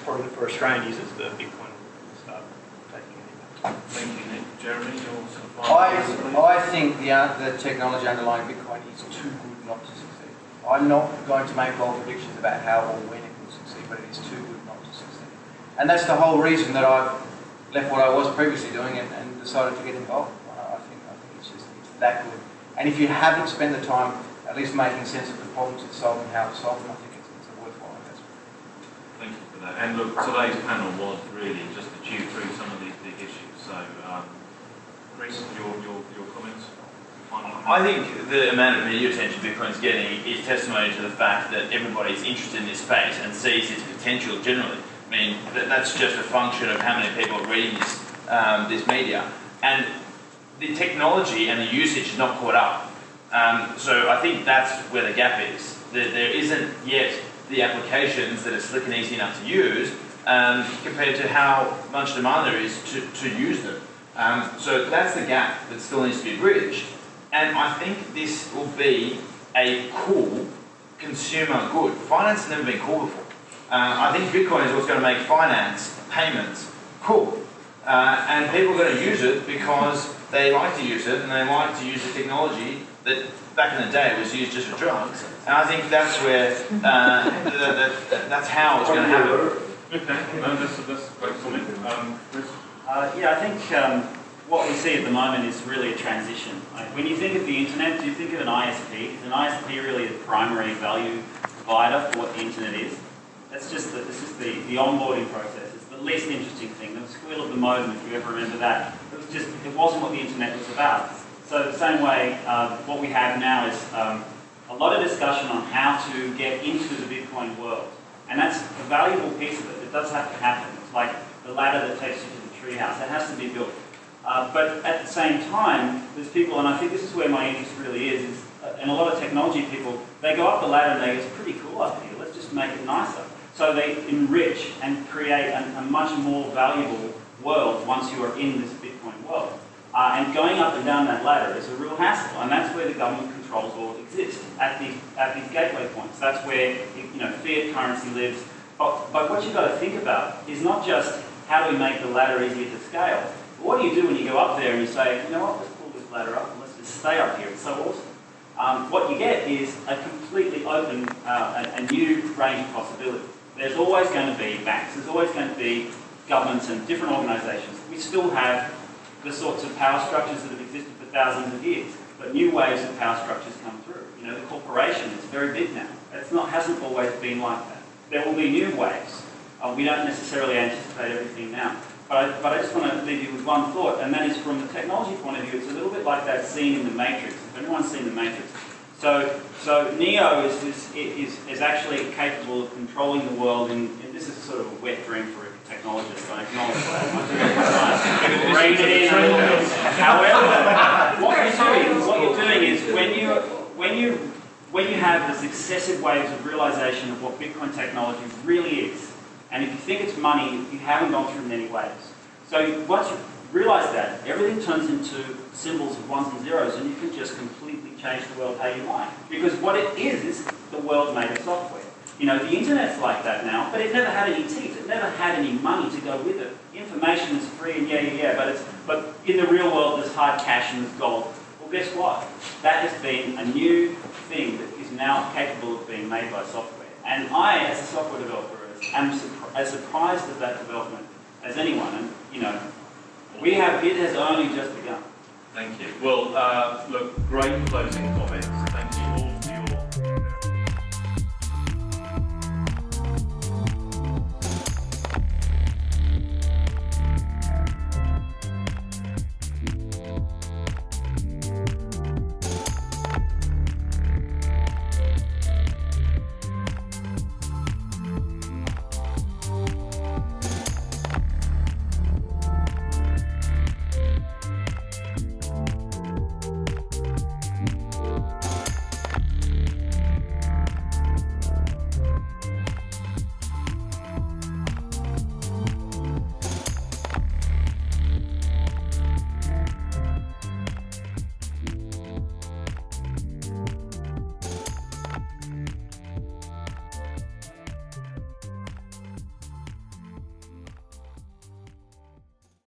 Probably for Australian users, the Bitcoin will start taking an impact. Thank you, Nick. Jeremy, your sort of I think the technology underlying Bitcoin is too good not to succeed. I'm not going to make bold predictions about how or when it will succeed, but it is too good not to succeed. And that's the whole reason that I left what I was previously doing and decided to get involved. I think it's that good. And if you haven't spent the time at least making sense of the problems it's solving, how it's solving, I think it's a worthwhile investment. Thank you for that. And look, today's panel was really just to chew through some of these big issues. So, Reece, your comments? I think the amount of media attention Bitcoin's getting is testimony to the fact that everybody's interested in this space and sees its potential generally. I mean, that's just a function of how many people are reading this media. And the technology and the usage is not caught up. So I think that's where the gap is. There isn't yet the applications that are slick and easy enough to use compared to how much demand there is to use them. So that's the gap that still needs to be bridged. And I think this will be a cool consumer good. Finance has never been cool before. I think Bitcoin is what's going to make finance, payments, cool. And people are going to use it because they like to use it and they like to use the technology that back in the day was used just for drugs. And I think that's where, that's how it's going to happen. Okay, no, that's a great comment. Yeah, I think what we see at the moment is really a transition. When you think of the internet, do you think of an ISP? Is an ISP really the primary value provider for what the internet is? That's just the onboarding process. It's the least interesting thing. The squeal of the modem, if you ever remember that, it wasn't what the internet was about. So the same way, what we have now is a lot of discussion on how to get into the Bitcoin world. And that's a valuable piece of it. It does have to happen. It's like the ladder that takes you to the treehouse. It has to be built. But at the same time, there's people, and I think this is where my interest really is and a lot of technology people, they go up the ladder and they go, it's pretty cool up here, let's just make it nicer. So they enrich and create a much more valuable world once you are in this Bitcoin world. And going up and down that ladder is a real hassle, and that's where the government controls all exist, at these gateway points. That's where fiat currency lives. But what you've got to think about is not just how do we make the ladder easier to scale. What do you do when you go up there and you say, you know what, let's pull this ladder up and let's just stay up here, it's so awesome. What you get is a completely open, a new range of possibilities. There's always going to be banks, there's always going to be governments and different organisations. We still have the sorts of power structures that have existed for thousands of years, but new waves of power structures come through. You know, the corporation is very big now. Hasn't always been like that. There will be new waves. We don't necessarily anticipate everything now. But I just want to leave you with one thought, and that is from the technology point of view, it's a little bit like that scene in The Matrix. If anyone's seen The Matrix. So Neo is actually capable of controlling the world, and this is sort of a wet dream for a technologist, I acknowledge that. Rein it in a little bit. However, what you're doing is when you have the successive waves of realization of what Bitcoin technology really is, and if you think it's money, you haven't gone through many waves. So once you realize that, everything turns into symbols of ones and zeros, and you can just completely change the world how you like. Because what it is the world made of software. You know, the internet's like that now, but it never had any teeth. It never had any money to go with it. Information is free and but in the real world there's hard cash and there's gold. Well, guess what? That has been a new thing that is now capable of being made by software. And I, as a software developer, am as surprised at that development as anyone. And, you know, it has only just begun. Thank you. Well, look, great closing comments. Thank you.